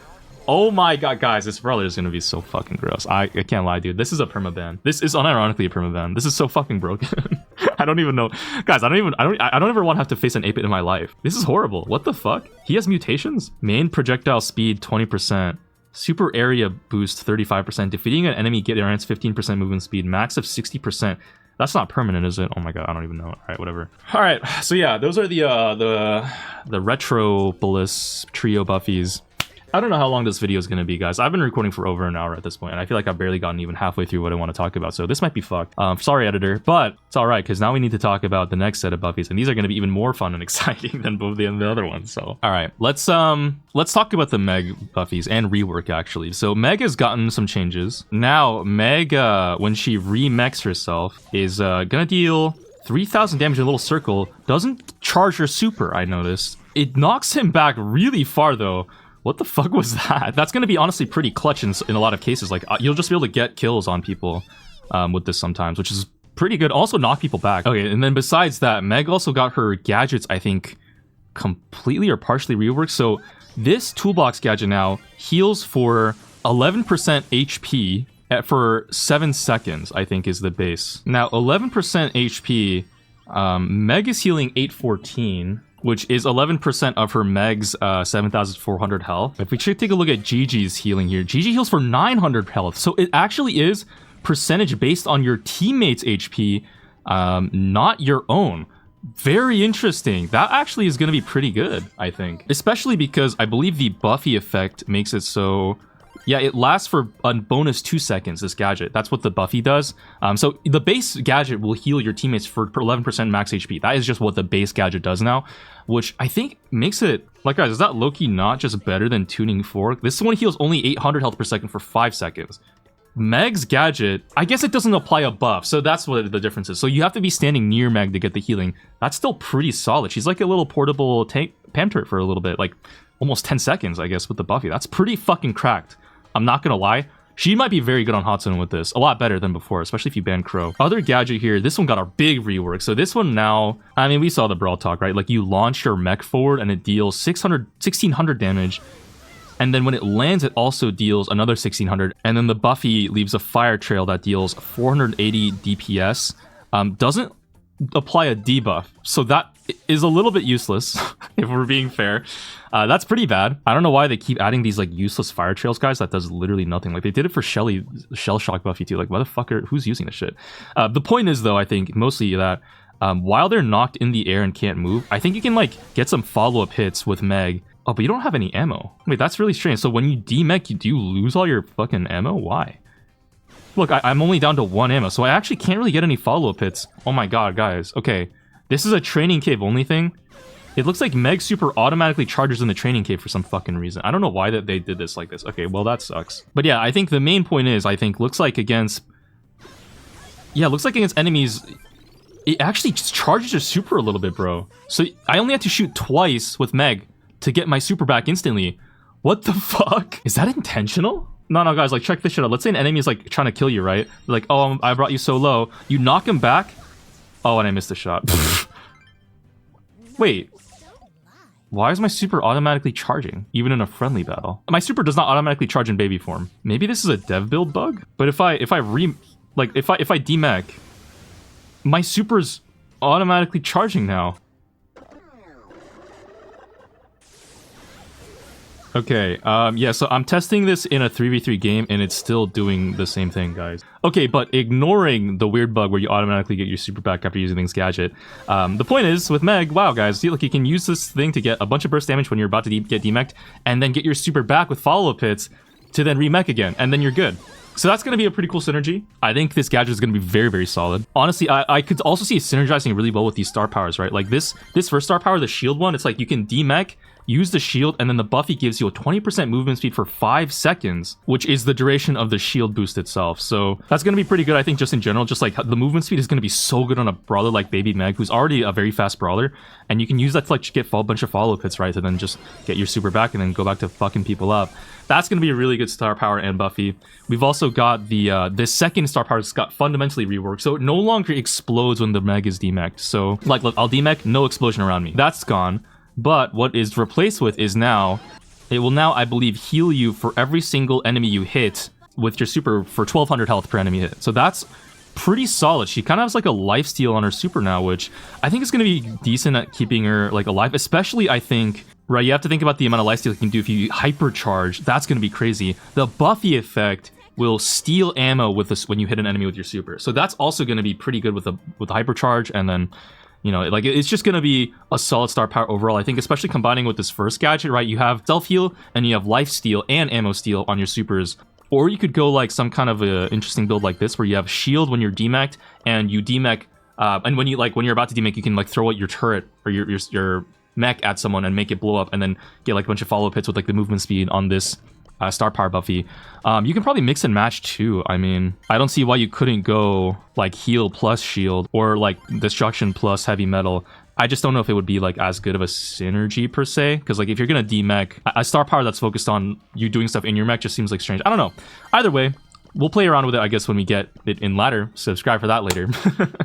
[SPEAKER 1] Oh my god, guys, this brawler is gonna be so fucking gross. I can't lie, dude. This is a permaban. This is unironically a permaban. This is so fucking broken. I don't even know. Guys, I don't ever want to have to face an 8-bit in my life. This is horrible. What the fuck? He has mutations? Main projectile speed, 20%. Super area boost, 35%. Defeating an enemy grants 15% movement speed. Max of 60%. That's not permanent, is it? Oh my god, I don't even know. All right, whatever. All right, so yeah, those are the retro Bliss trio buffies. I don't know how long this video is going to be, guys. I've been recording for over an hour at this point, and I feel like I've barely gotten even halfway through what I want to talk about, so this might be fucked. Sorry, editor, but it's alright, because now we need to talk about the next set of buffies, and these are going to be even more fun and exciting than both the other ones, so. Alright, let's talk about the Meg buffies, and rework, actually. So, Meg has gotten some changes. Now, Meg, when she re-mechs herself, is gonna deal 3,000 damage in a little circle. Doesn't charge her super, I noticed. It knocks him back really far, though. What the fuck was that? That's going to be honestly pretty clutch in a lot of cases. Like, you'll just be able to get kills on people with this sometimes, which is pretty good. Also knock people back. Okay, and then besides that, Meg also got her gadgets, I think, completely or partially reworked. So this toolbox gadget now heals for 11% HP for 7 seconds, I think is the base. Now, 11% HP, Meg is healing 814. Which is 11% of her Meg's 7,400 health. If we should take a look at Gigi's healing here, Gigi heals for 900 health. So it actually is percentage based on your teammate's HP, not your own. Very interesting. That actually is going to be pretty good, I think. Especially because I believe the Buffy effect makes it so... Yeah, it lasts for a bonus 2 seconds, this gadget. That's what the Buffy does. So the base gadget will heal your teammates for 11% max HP. That is just what the base gadget does now, which I think makes it... Like, guys, is that low-key not just better than Tuning Fork? This one heals only 800 health per second for 5 seconds. Meg's gadget, I guess it doesn't apply a buff, so that's what the difference is. So you have to be standing near Meg to get the healing. That's still pretty solid. She's like a little portable Pam turret for a little bit, like almost 10 seconds, I guess, with the Buffy. That's pretty fucking cracked. I'm not gonna lie, she might be very good on hot zone with this. A lot better than before, especially if you ban Crow. Other gadget here, this one got a big rework. So this one now, I mean, we saw the Brawl talk, right? Like, you launch your mech forward and it deals 1,600 damage. And then when it lands, it also deals another 1,600. And then the Buffy leaves a fire trail that deals 480 DPS. Doesn't apply a debuff. So that is a little bit useless, if we're being fair. That's pretty bad. I don't know why they keep adding these like useless fire trails, guys. That does literally nothing. Like, they did it for Shell Shock Buffy too. Like, motherfucker, who's using this shit? The point is, though, I think mostly that while they're knocked in the air and can't move, I think you can like get some follow-up hits with Meg. Oh, but you don't have any ammo. Wait, that's really strange. So when you demech, do you lose all your fucking ammo? Why? Look, I'm only down to 1 ammo, so I actually can't really get any follow-up hits. Oh my god, guys. Okay, this is a training cave only thing. It looks like Meg Super automatically charges in the training cave for some fucking reason. I don't know why that they did this like this. Okay, well, that sucks. But yeah, I think the main point is, looks like against... Yeah, looks like against enemies... It actually charges your super a little bit, bro. So I only had to shoot twice with Meg to get my super back instantly. What the fuck? Is that intentional? No, guys, like, check this shit out. Let's say an enemy is, like, trying to kill you, right? They're like, oh, I brought you so low. You knock him back. Oh, and I missed a shot. Wait. Why is my super automatically charging, even in a friendly battle? My super does not automatically charge in baby form. Maybe this is a dev build bug? But if I demech, my super's automatically charging now. Okay, yeah, so I'm testing this in a 3v3 game, and it's still doing the same thing, guys. Okay, but ignoring the weird bug where you automatically get your super back after using things gadget, the point is, with Meg, wow, guys, see, like, you can use this thing to get a bunch of burst damage when you're about to get demeched, and then get your super back with follow-up hits to then remech again, and then you're good. So that's going to be a pretty cool synergy. I think this gadget is going to be very, very solid. Honestly, I could also see it synergizing really well with these star powers, right? Like this first star power, the shield one, it's like you can demech, use the shield, and then the Buffy gives you a 20% movement speed for 5 seconds, which is the duration of the shield boost itself. So that's going to be pretty good, I think, just in general. Just like the movement speed is going to be so good on a brawler like Baby Meg, who's already a very fast brawler. And you can use that to like get a bunch of follow-up hits, right? To then just get your super back and then go back to fucking people up. That's going to be a really good star power and Buffy. We've also got the second star power that's got fundamentally reworked. So it no longer explodes when the Meg is demeched. So like, look, I'll demech, no explosion around me. That's gone. But what is replaced with is now, it will now, I believe, heal you for every single enemy you hit with your super for 1200 health per enemy hit. So that's pretty solid. She kind of has like a lifesteal on her super now, which I think is going to be decent at keeping her like alive. Especially, I think, right, you have to think about the amount of lifesteal you can do if you hypercharge. That's going to be crazy. The Buffy effect will steal ammo with this when you hit an enemy with your super. So that's also going to be pretty good with the hypercharge, and then, you know, like, it's just going to be a solid star power overall. I think, especially combining with this first gadget, right? You have self-heal, and you have life-steal and ammo-steal on your supers. Or you could go, like, some kind of a interesting build like this, where you have shield when you're demeched, and you demech, and when you're about to demech, you can, like, throw out your turret, or your mech at someone and make it blow up, and then get, like, a bunch of follow-up hits with, like, the movement speed on this star power Buffy. You can probably mix and match too. I mean, I don't see why you couldn't go like heal plus shield, or like destruction plus heavy metal. I just don't know if it would be like as good of a synergy per se, because like if you're gonna demech, a star power that's focused on you doing stuff in your mech just seems like strange. I don't know. Either way, we'll play around with it, I guess, when we get it in ladder. Subscribe for that later.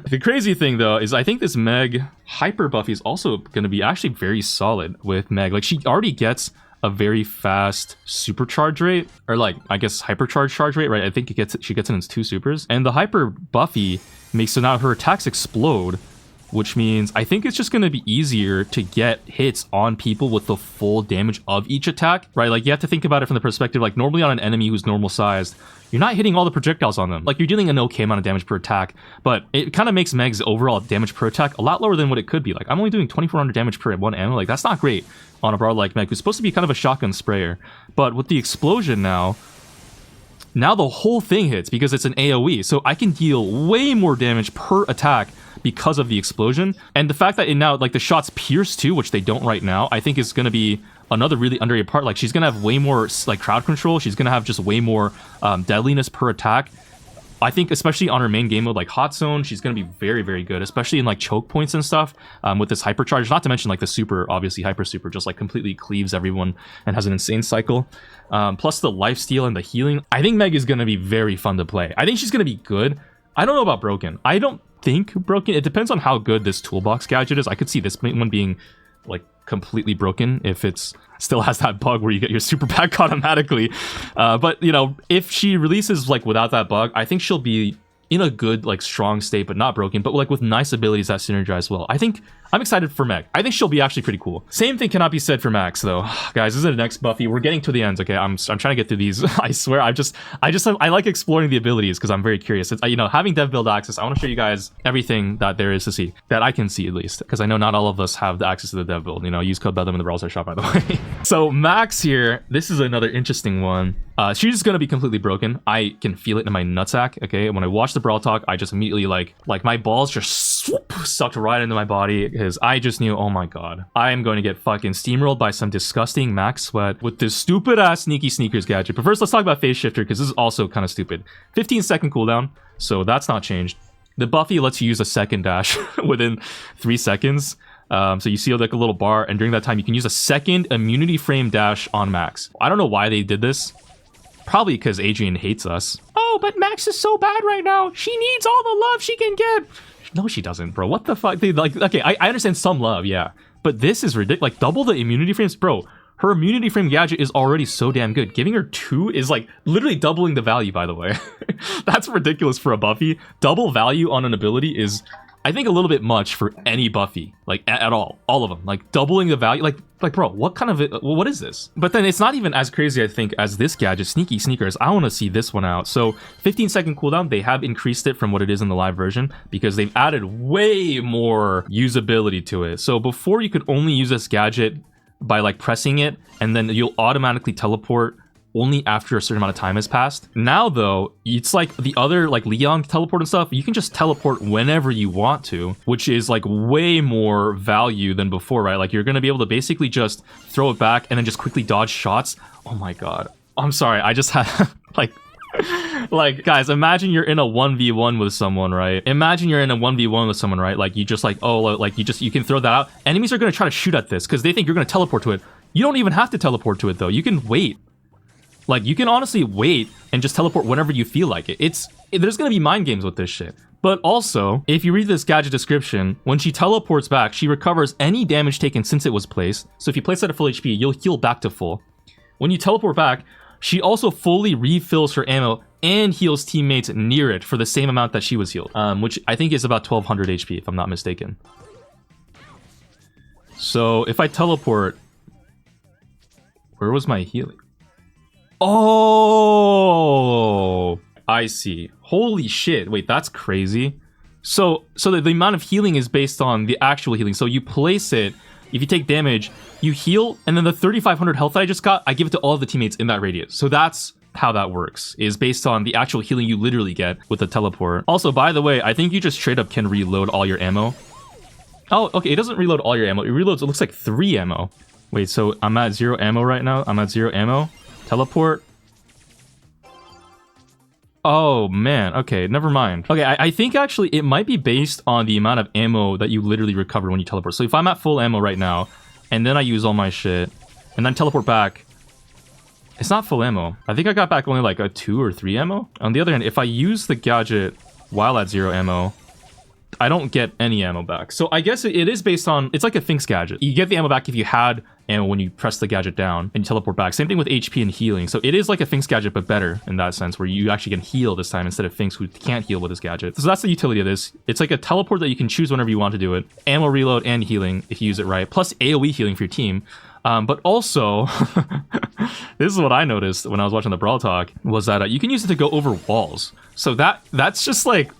[SPEAKER 1] The crazy thing, though, is I think this Meg Hyper Buffy is also going to be actually very solid with Meg. Like, she already gets a very fast supercharge rate, or like, I guess, hypercharge charge rate, right? I think she gets it in 2 supers. And the Hyper Buffy makes so now her attacks explode, which means I think it's just going to be easier to get hits on people with the full damage of each attack, right? Like, you have to think about it from the perspective, like, normally on an enemy who's normal sized, you're not hitting all the projectiles on them. Like, you're dealing an okay amount of damage per attack, but it kind of makes Meg's overall damage per attack a lot lower than what it could be. Like, I'm only doing 2400 damage per 1 ammo. Like, that's not great on a brawler like Meg, who's supposed to be kind of a shotgun sprayer. But with the explosion now the whole thing hits because it's an AoE. So I can deal way more damage per attack because of the explosion. And the fact that it now, like, the shots pierce too, which they don't right now, I think is going to be another really underrated part. Like, she's going to have way more, like, crowd control. She's going to have just way more deadliness per attack. I think especially on her main game mode, like Hot Zone, she's going to be very, very good, especially in like choke points and stuff with this hypercharge. Not to mention like the super, obviously hyper super, just like completely cleaves everyone and has an insane cycle. Plus the lifesteal and the healing. I think Meg is going to be very fun to play. I think she's going to be good. I don't know about broken. I don't think broken. It depends on how good this toolbox gadget is. I could see this one being like completely broken if it's still has that bug where you get your super pack automatically. But you know, if she releases like without that bug, I think she'll be in a good, like, strong state, but not broken, but like with nice abilities that synergize well. I think I'm excited for Meg. I think she'll be actually pretty cool. Same thing cannot be said for Max though. Guys, this is the next Buffy. We're getting to the ends, okay? I'm trying to get through these. I swear, I like exploring the abilities because I'm very curious. It's, you know, having dev build access, I want to show you guys everything that there is to see, that I can see at least, because I know not all of us have the access to the dev build. You know, use code Bedlam in the Brawl Stars shop, by the way. So Max here, this is another interesting one. She's gonna be completely broken. I can feel it in my nutsack, okay? When I watch the Brawl Talk, I just immediately like my balls just swoop, sucked right into my body because I just knew, oh my god, I am going to get fucking steamrolled by some disgusting Max Sweat with this stupid ass Sneaky Sneakers gadget. But first, let's talk about Phase Shifter because this is also kind of stupid. 15-second cooldown, so that's not changed. The Buffy lets you use a second dash within 3 seconds. So you see like a little bar, and during that time, you can use a second immunity frame dash on Max. I don't know why they did this. Probably because Adrian hates us. Oh, but Max is so bad right now. She needs all the love she can get. No, she doesn't, bro. What the fuck? They like, okay, I understand some love, yeah. But this is ridiculous. Like, double the immunity frames? Bro, her immunity frame gadget is already so damn good. Giving her 2 is like literally doubling the value, by the way. That's ridiculous for a Buffy. Double value on an ability is, I think, a little bit much for any Buffy, like at all of them. Like doubling the value, like bro, what kind of what is this? But then it's not even as crazy, I think, as this gadget, Sneaky Sneakers. I want to see this one out. So 15-second cooldown, they have increased it from what it is in the live version because they've added way more usability to it. So before you could only use this gadget by like pressing it, and then you'll automatically teleport only after a certain amount of time has passed. Now though, it's like the other like Leon teleport and stuff, you can just teleport whenever you want to, which is like way more value than before, right? Like you're gonna be able to basically just throw it back and then just quickly dodge shots. Oh my god. I'm sorry, I just had like guys, imagine you're in a 1v1 with someone, right? Imagine you're in a 1v1 with someone, right? Like you just like, oh, like you can throw that out. Enemies are gonna try to shoot at this because they think you're gonna teleport to it. You don't even have to teleport to it though. You can wait. Like, you can honestly wait and just teleport whenever you feel like it. There's gonna be mind games with this shit. But also, if you read this gadget description, when she teleports back, she recovers any damage taken since it was placed. So if you place that at full HP, you'll heal back to full. When you teleport back, she also fully refills her ammo and heals teammates near it for the same amount that she was healed, which I think is about 1200 HP, if I'm not mistaken. So if I teleport, where was my healing? Oh, I see. Holy shit. Wait, that's crazy. So the amount of healing is based on the actual healing. So you place it, if you take damage, you heal, and then the 3500 health that I just got, I give it to all of the teammates in that radius. So that's how that works, is based on the actual healing you literally get with the teleport. Also, by the way, I think you just straight up can reload all your ammo. Oh, okay, it doesn't reload all your ammo. It reloads, it looks like 3 ammo. Wait, so I'm at 0 ammo right now. I'm at 0 ammo. Teleport. Oh man, okay, never mind. Okay, I think actually it might be based on the amount of ammo that you literally recover when you teleport. So if I'm at full ammo right now, and then I use all my shit, and then teleport back, it's not full ammo. I think I got back only like a 2 or 3 ammo. On the other hand, if I use the gadget while at 0 ammo, I don't get any ammo back. So I guess it is based on, it's like a Finks gadget. You get the ammo back if you had ammo when you press the gadget down and you teleport back. Same thing with HP and healing. So it is like a Finks gadget, but better in that sense, where you actually can heal this time instead of Finks who can't heal with this gadget. So that's the utility of this. It's like a teleport that you can choose whenever you want to do it. Ammo reload and healing if you use it right, plus AoE healing for your team. But also, this is what I noticed when I was watching the Brawl Talk, was that you can use it to go over walls. So that's just like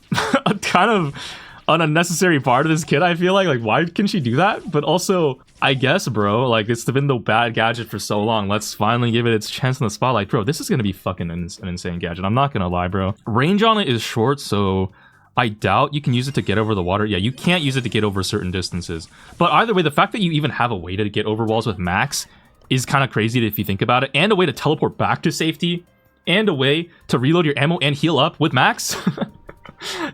[SPEAKER 1] a kind of an unnecessary part of this kit, I feel like. Like, why can she do that? But also, I guess, bro, like, it's been the bad gadget for so long. Let's finally give it its chance in the spotlight. Bro, this is gonna be fucking an insane gadget. I'm not gonna lie, bro. Range on it is short, so I doubt you can use it to get over the water. Yeah, you can't use it to get over certain distances. But either way, the fact that you even have a way to get over walls with Max is kind of crazy if you think about it, and a way to teleport back to safety, and a way to reload your ammo and heal up with Max.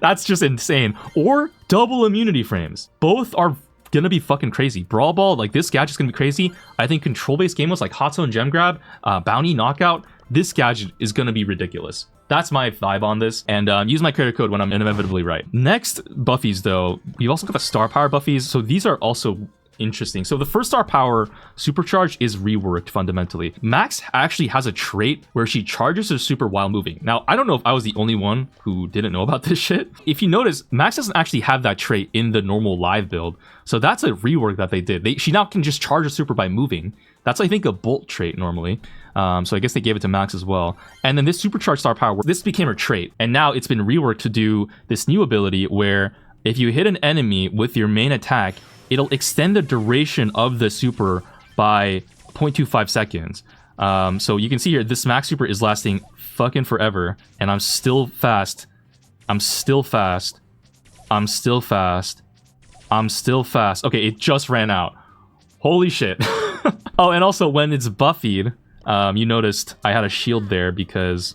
[SPEAKER 1] That's just insane. Or double immunity frames. Both are gonna be fucking crazy. Brawl Ball, like, this gadget's gonna be crazy. I think control-based game modes like Hot Zone Gem Grab, Bounty Knockout, this gadget is gonna be ridiculous. That's my vibe on this, and use my creator code when I'm inevitably right. Next Buffies, though, we've also got the Star Power Buffies. So these are also interesting. So the first star power, Supercharge, is reworked fundamentally. Max actually has a trait where she charges her super while moving. Now, I don't know if I was the only one who didn't know about this shit. If you notice, Max doesn't actually have that trait in the normal live build. So that's a rework that they did. She now can just charge a super by moving. That's, I think, a bolt trait normally. So I guess they gave it to Max as well. And then this Supercharged star power, this became her trait. And now it's been reworked to do this new ability where if you hit an enemy with your main attack, it'll extend the duration of the super by 0.25 seconds. So you can see here, this Max super is lasting fucking forever. And I'm still fast. I'm still fast. I'm still fast. I'm still fast. Okay, it just ran out. Holy shit. Oh, and also when it's buffied, you noticed I had a shield there because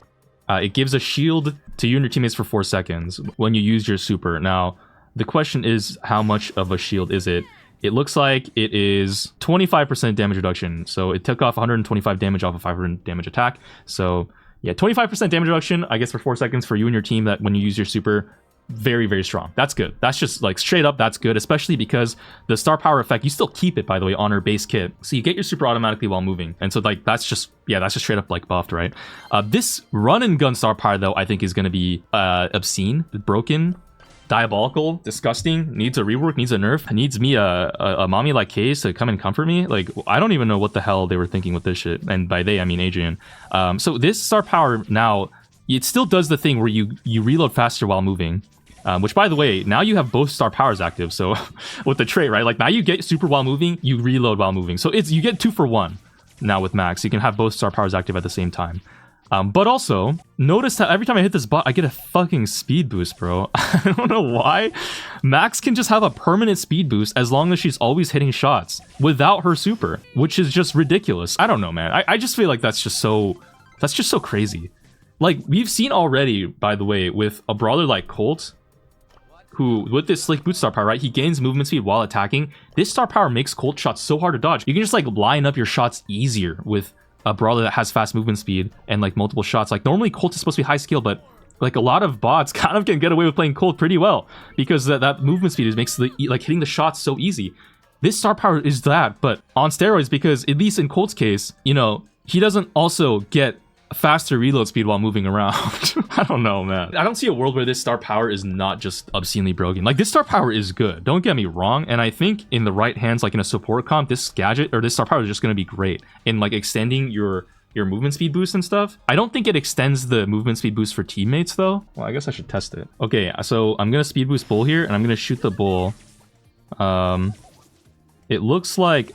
[SPEAKER 1] it gives a shield to you and your teammates for 4 seconds when you use your super. Now, the question is, how much of a shield is it? It looks like it is 25% damage reduction. So it took off 125 damage off a 500 damage attack. So yeah, 25% damage reduction, I guess, for 4 seconds for you and your team that when you use your super. Very, very strong. That's good. That's just like straight up, that's good, especially because the star power effect, you still keep it, by the way, on her base kit. So you get your super automatically while moving. And so like that's just, yeah, that's just straight up like buffed, right? This run and gun star power though, I think is going to be obscene, broken, diabolical, disgusting, needs a rework, needs a nerf, needs me a mommy like Case to come and comfort me. Like, I don't even know what the hell they were thinking with this shit. And by they, I mean Adrian. So this star power now, it still does the thing where you reload faster while moving. Which, by the way, now you have both star powers active. So with the trait, right? Like now you get super while moving, you reload while moving. So you get 2 for 1 now with Max. You can have both star powers active at the same time. But also, notice that every time I hit this bot, I get a fucking speed boost, bro. I don't know why. Max can just have a permanent speed boost as long as she's always hitting shots without her super, which is just ridiculous. I don't know, man. I just feel like that's just so crazy. Like, we've seen already, by the way, with a brawler like Colt, who, with this Slick Boot star power, right, he gains movement speed while attacking. This star power makes Colt shots so hard to dodge. You can just, like, line up your shots easier with a brawler that has fast movement speed and, like, multiple shots. Like, normally Colt is supposed to be high skill, but, like, a lot of bots kind of can get away with playing Colt pretty well because that movement speed makes, like, hitting the shots so easy. This star power is that, but on steroids, because, at least in Colt's case, you know, he doesn't also get faster reload speed while moving around. I don't know, man. I don't see a world where this star power is not just obscenely broken. Like, this star power is good, don't get me wrong, and I think in the right hands, like in a support comp, this gadget or this star power is just going to be great in like extending your movement speed boost and stuff. I don't think it extends the movement speed boost for teammates though. Well, I guess I should test it. Okay, so I'm gonna speed boost bull here and I'm gonna shoot the bull. It looks like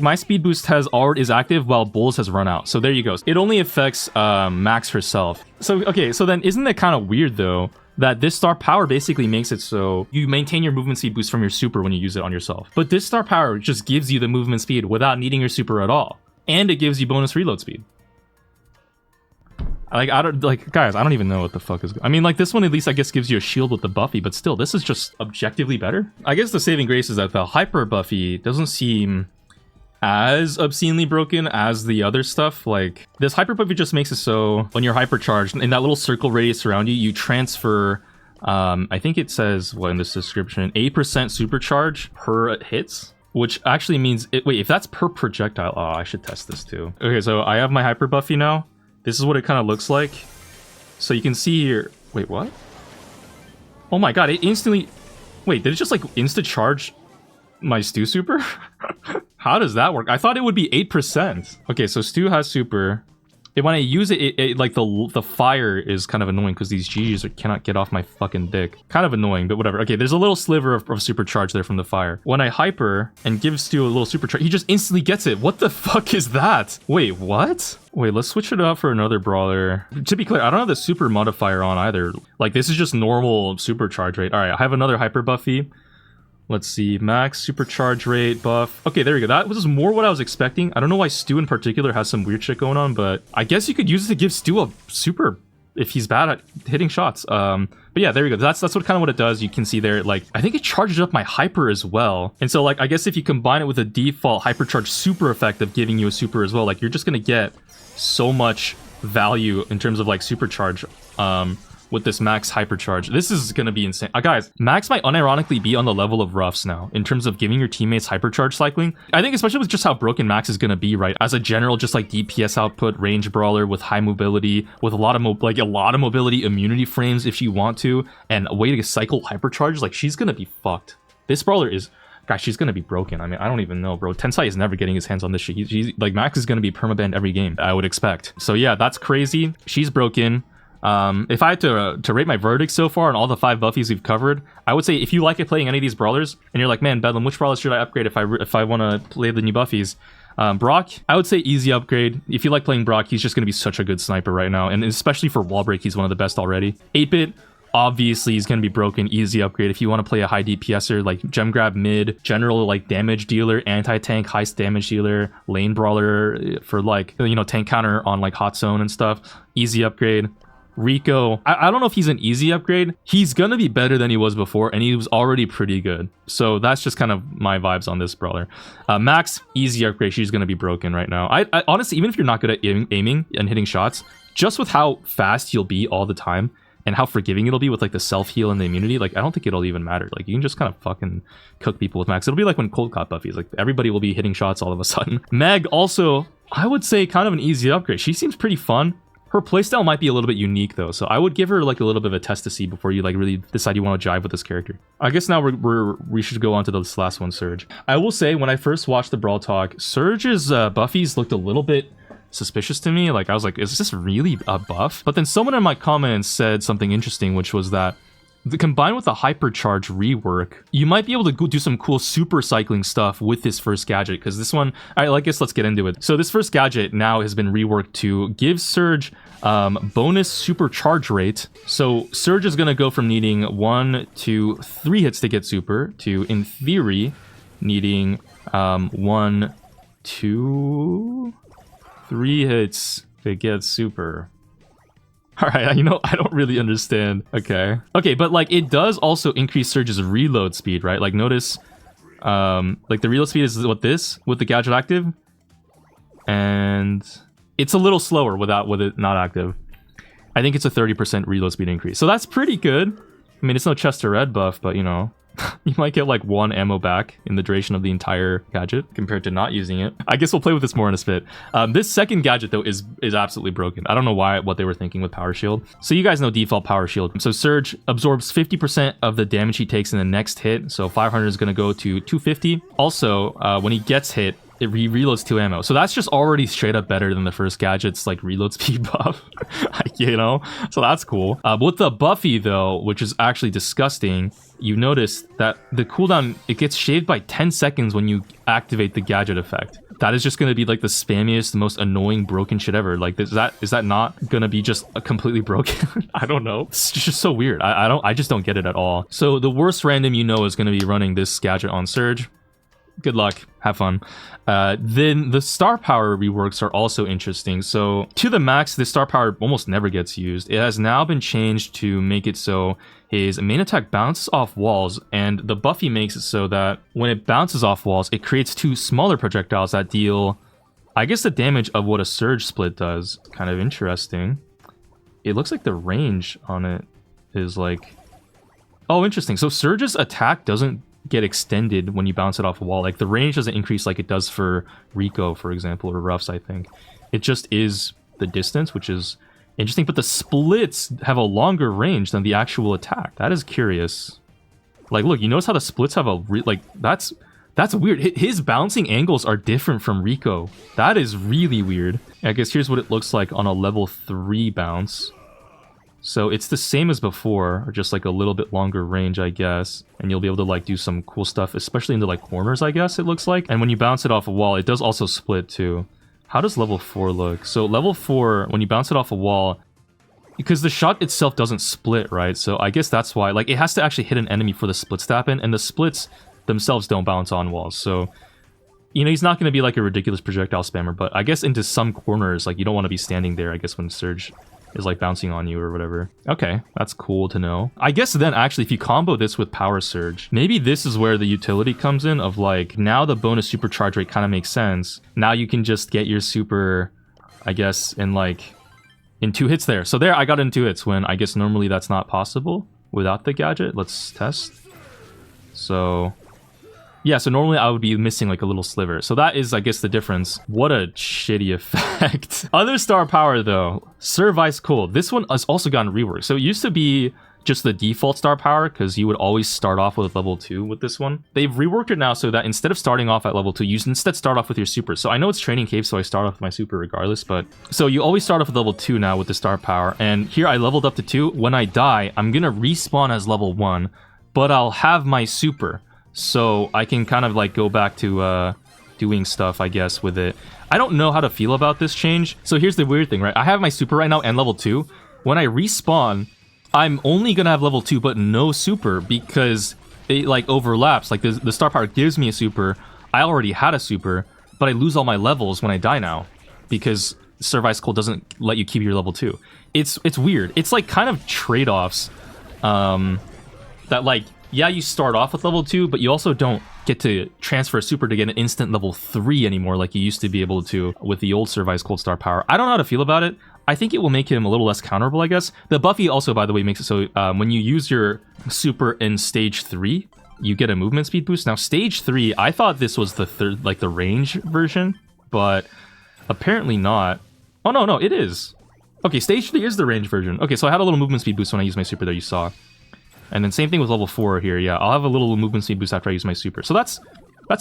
[SPEAKER 1] my speed boost is active while Bull's has run out. So there you go. It only affects Max herself. So, okay, so then isn't it kind of weird though that this star power basically makes it so you maintain your movement speed boost from your super when you use it on yourself. But this star power just gives you the movement speed without needing your super at all. And it gives you bonus reload speed. Like, guys, I don't even know what the fuck is... I mean, like, this one at least, I guess, gives you a shield with the Buffy, but still, this is just objectively better. I guess the saving grace is that the Hyper Buffy doesn't seem as obscenely broken as the other stuff. Like, this Hyper Buffy just makes it so when you're hypercharged, in that little circle radius around you, you transfer, I think it says, what in this description, 8% supercharge per hits, which actually means, wait, if that's per projectile, oh, I should test this too. Okay, so I have my Hyper Buffy now. This is what it kind of looks like. So you can see here, wait, what? Oh my god, it instantly, wait, did it just like insta-charge my Stu super? How does that work? I thought it would be 8%. Okay, so Stu has super. And when I use it, like the fire is kind of annoying because these GGs cannot get off my fucking dick. Kind of annoying, but whatever. Okay, there's a little sliver of supercharge there from the fire. When I hyper and give Stu a little supercharge, he just instantly gets it. What the fuck is that? Wait, what? Wait, let's switch it out for another brawler. To be clear, I don't have the super modifier on either. Like, this is just normal supercharge rate. All right, I have another hyper Buffy. Let's see, max supercharge rate buff. Okay, there we go. That was more what I was expecting. I don't know why Stu in particular has some weird shit going on, but I guess you could use it to give Stu a super if he's bad at hitting shots. But yeah, there we go. That's what kind of what it does. You can see there, like, I think it charges up my hyper as well. And so, like, I guess if you combine it with a default hypercharge super effect of giving you a super as well, like, you're just gonna get so much value in terms of like supercharge with this max hypercharge. This is gonna be insane. Guys, max might unironically be on the level of roughs now in terms of giving your teammates hypercharge cycling. I think especially with just how broken max is gonna be, right? As a general, just like DPS output, range brawler with high mobility, with a lot of mobility, immunity frames if you want to, and a way to cycle hypercharge, like she's gonna be fucked. This brawler is, gosh, she's gonna be broken. I mean, I don't even know, bro. Tensai is never getting his hands on this shit. He's like, max is gonna be permabanned every game, I would expect. So yeah, that's crazy. She's broken. If I had to rate my verdict so far on all the 5 Buffies we've covered, I would say if you like it playing any of these brawlers, and you're like, man, Bedlam, which brawlers should I upgrade if I want to play the new Buffies? Brock, I would say easy upgrade. If you like playing Brock, he's just going to be such a good sniper right now, and especially for wall break, he's one of the best already. 8-bit, obviously he's going to be broken, easy upgrade. If you want to play a high DPSer, like gem grab mid, general like damage dealer, anti-tank, high damage dealer, lane brawler for like, you know, tank counter on like hot zone and stuff, easy upgrade. Rico, I don't know if he's an easy upgrade. He's gonna be better than he was before, and he was already pretty good. So that's just kind of my vibes on this brawler. Max, easy upgrade. She's gonna be broken right now. I honestly, even if you're not good at aiming and hitting shots, just with how fast you'll be all the time and how forgiving it'll be with like the self-heal and the immunity, like I don't think it'll even matter. Like you can just kind of fucking cook people with Max. It'll be like when Cold caught Buffies, like everybody will be hitting shots all of a sudden. Meg also, I would say kind of an easy upgrade. She seems pretty fun. Her playstyle might be a little bit unique though, so I would give her like a little bit of a test to see before you like really decide you want to jive with this character. I guess now we should go on to this last one, Surge. I will say when I first watched the Brawl Talk, Surge's Buffies looked a little bit suspicious to me. Like I was like, is this really a buff? But then someone in my comments said something interesting, which was that combined with the hypercharge rework, you might be able to go do some cool super cycling stuff with this first gadget, because this one, I guess let's get into it. So this first gadget now has been reworked to give Surge bonus super charge rate. So Surge is going to go from needing 1 to 3 hits to get super to, in theory, needing 1, 2, 3 hits to get super. All right, you know, I don't really understand. Okay, but like it does also increase Surge's reload speed, right? Like notice, like the reload speed is what this with the gadget active, and it's a little slower with it not active. I think it's a 30% reload speed increase, so that's pretty good. I mean, it's no chest to red buff, but you know, you might get like 1 ammo back in the duration of the entire gadget compared to not using it. I guess we'll play with this more in a bit. This second gadget though is absolutely broken. I don't know what they were thinking with Power Shield. So you guys know default Power Shield. So Surge absorbs 50% of the damage he takes in the next hit. So 500 is going to go to 250. Also, when he gets hit, it reloads 2 ammo. So that's just already straight up better than the first gadget's like reload speed buff. You know? So that's cool. With the Buffy though, which is actually disgusting, you notice that the cooldown, it gets shaved by 10 seconds when you activate the gadget effect. That is just going to be like the spammiest, the most annoying broken shit ever. Like is that not going to be just a completely broken? I don't know. It's just so weird. I just don't get it at all. So the worst random you know is going to be running this gadget on Surge. Good luck, have fun. Then the star power reworks are also interesting. So to the max, this star power almost never gets used. It has now been changed to make it so his main attack bounces off walls, and the Buffy makes it so that when it bounces off walls, it creates 2 smaller projectiles that deal, I guess, the damage of what a Surge split does. Kind of interesting. It looks like the range on it is like, oh, interesting. So Surge's attack doesn't get extended when you bounce it off a wall. Like the range doesn't increase like it does for Rico, for example, or Ruffs, I think. It just is the distance, which is interesting, but the splits have a longer range than the actual attack. That is curious. Like, look, you notice how the splits have a that's weird. His bouncing angles are different from Rico. That is really weird. I guess here's what it looks like on a level 3 bounce. So it's the same as before, or just like a little bit longer range, I guess. And you'll be able to like do some cool stuff, especially into like corners, I guess it looks like. And when you bounce it off a wall, it does also split too. How does level 4 look? So level 4, when you bounce it off a wall, because the shot itself doesn't split, right? So I guess that's why, like, it has to actually hit an enemy for the splits to happen, and the splits themselves don't bounce on walls. So, you know, he's not going to be like a ridiculous projectile spammer, but I guess into some corners, like, you don't want to be standing there, I guess, when Surge is like bouncing on you or whatever. Okay, that's cool to know. I guess then actually if you combo this with Power Surge, maybe this is where the utility comes in of like, now the bonus supercharge rate kind of makes sense. Now you can just get your super, I guess, in like in 2 hits there. So there, I got in 2 hits when I guess normally that's not possible without the gadget. Let's test. So yeah, so normally I would be missing like a little sliver. So that is, I guess, the difference. What a shitty effect. Other star power though, Serve Ice Cold. This one has also gotten reworked. So it used to be just the default star power because you would always start off with level 2 with this one. They've reworked it now so that instead of starting off at level 2, you instead start off with your super. So I know it's training cave, so I start off with my super regardless, but so you always start off with level 2 now with the star power. And here I leveled up to 2. When I die, I'm gonna respawn as level 1, but I'll have my super. So I can kind of like go back to doing stuff, I guess, with it. I don't know how to feel about this change. So here's the weird thing, right? I have my super right now and level 2. When I respawn, I'm only gonna have level 2 but no super because it like overlaps. Like the star power gives me a super. I already had a super, but I lose all my levels when I die now because Serve Ice Cold doesn't let you keep your level 2. It's weird. It's like kind of trade-offs that like, yeah, you start off with level 2, but you also don't get to transfer a super to get an instant level 3 anymore like you used to be able to with the old Serve Ice Cold star power. I don't know how to feel about it. I think it will make him a little less counterable, I guess. The Buffy also, by the way, makes it so when you use your super in stage 3, you get a movement speed boost. Now, stage 3, I thought this was the third, like the range version, but apparently not. Oh, no, it is. Okay, stage 3 is the range version. Okay, so I had a little movement speed boost when I used my super there, you saw. And then same thing with level 4 here. Yeah, I'll have a little movement speed boost after I use my super. So that's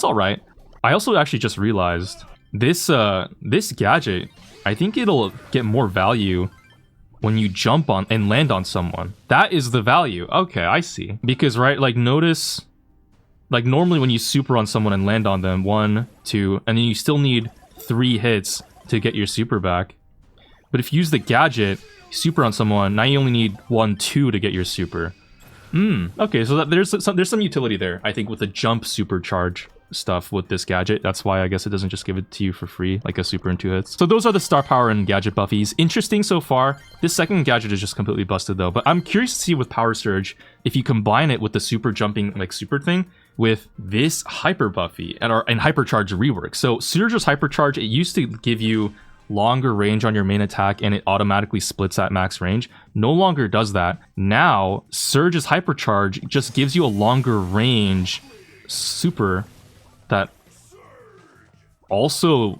[SPEAKER 1] all right. I also actually just realized this gadget, I think it'll get more value when you jump on and land on someone. That is the value. Okay, I see. Because, right, like notice, like normally when you super on someone and land on them, 1, 2, and then you still need 3 hits to get your super back. But if you use the gadget, super on someone, now you only need 1, 2 to get your super. Okay, so there's some utility there, I think, with the jump supercharge stuff with this gadget. That's why I guess it doesn't just give it to you for free, like a super in 2 hits. So those are the star power and gadget buffies. Interesting so far. This second gadget is just completely busted though, but I'm curious to see with Power Surge, if you combine it with the super jumping, like super thing, with this hyper buffy and hypercharge rework. So Surge's hypercharge, it used to give you longer range on your main attack and it automatically splits at max range. No longer does that. Now Surge's hypercharge just gives you a longer range super that also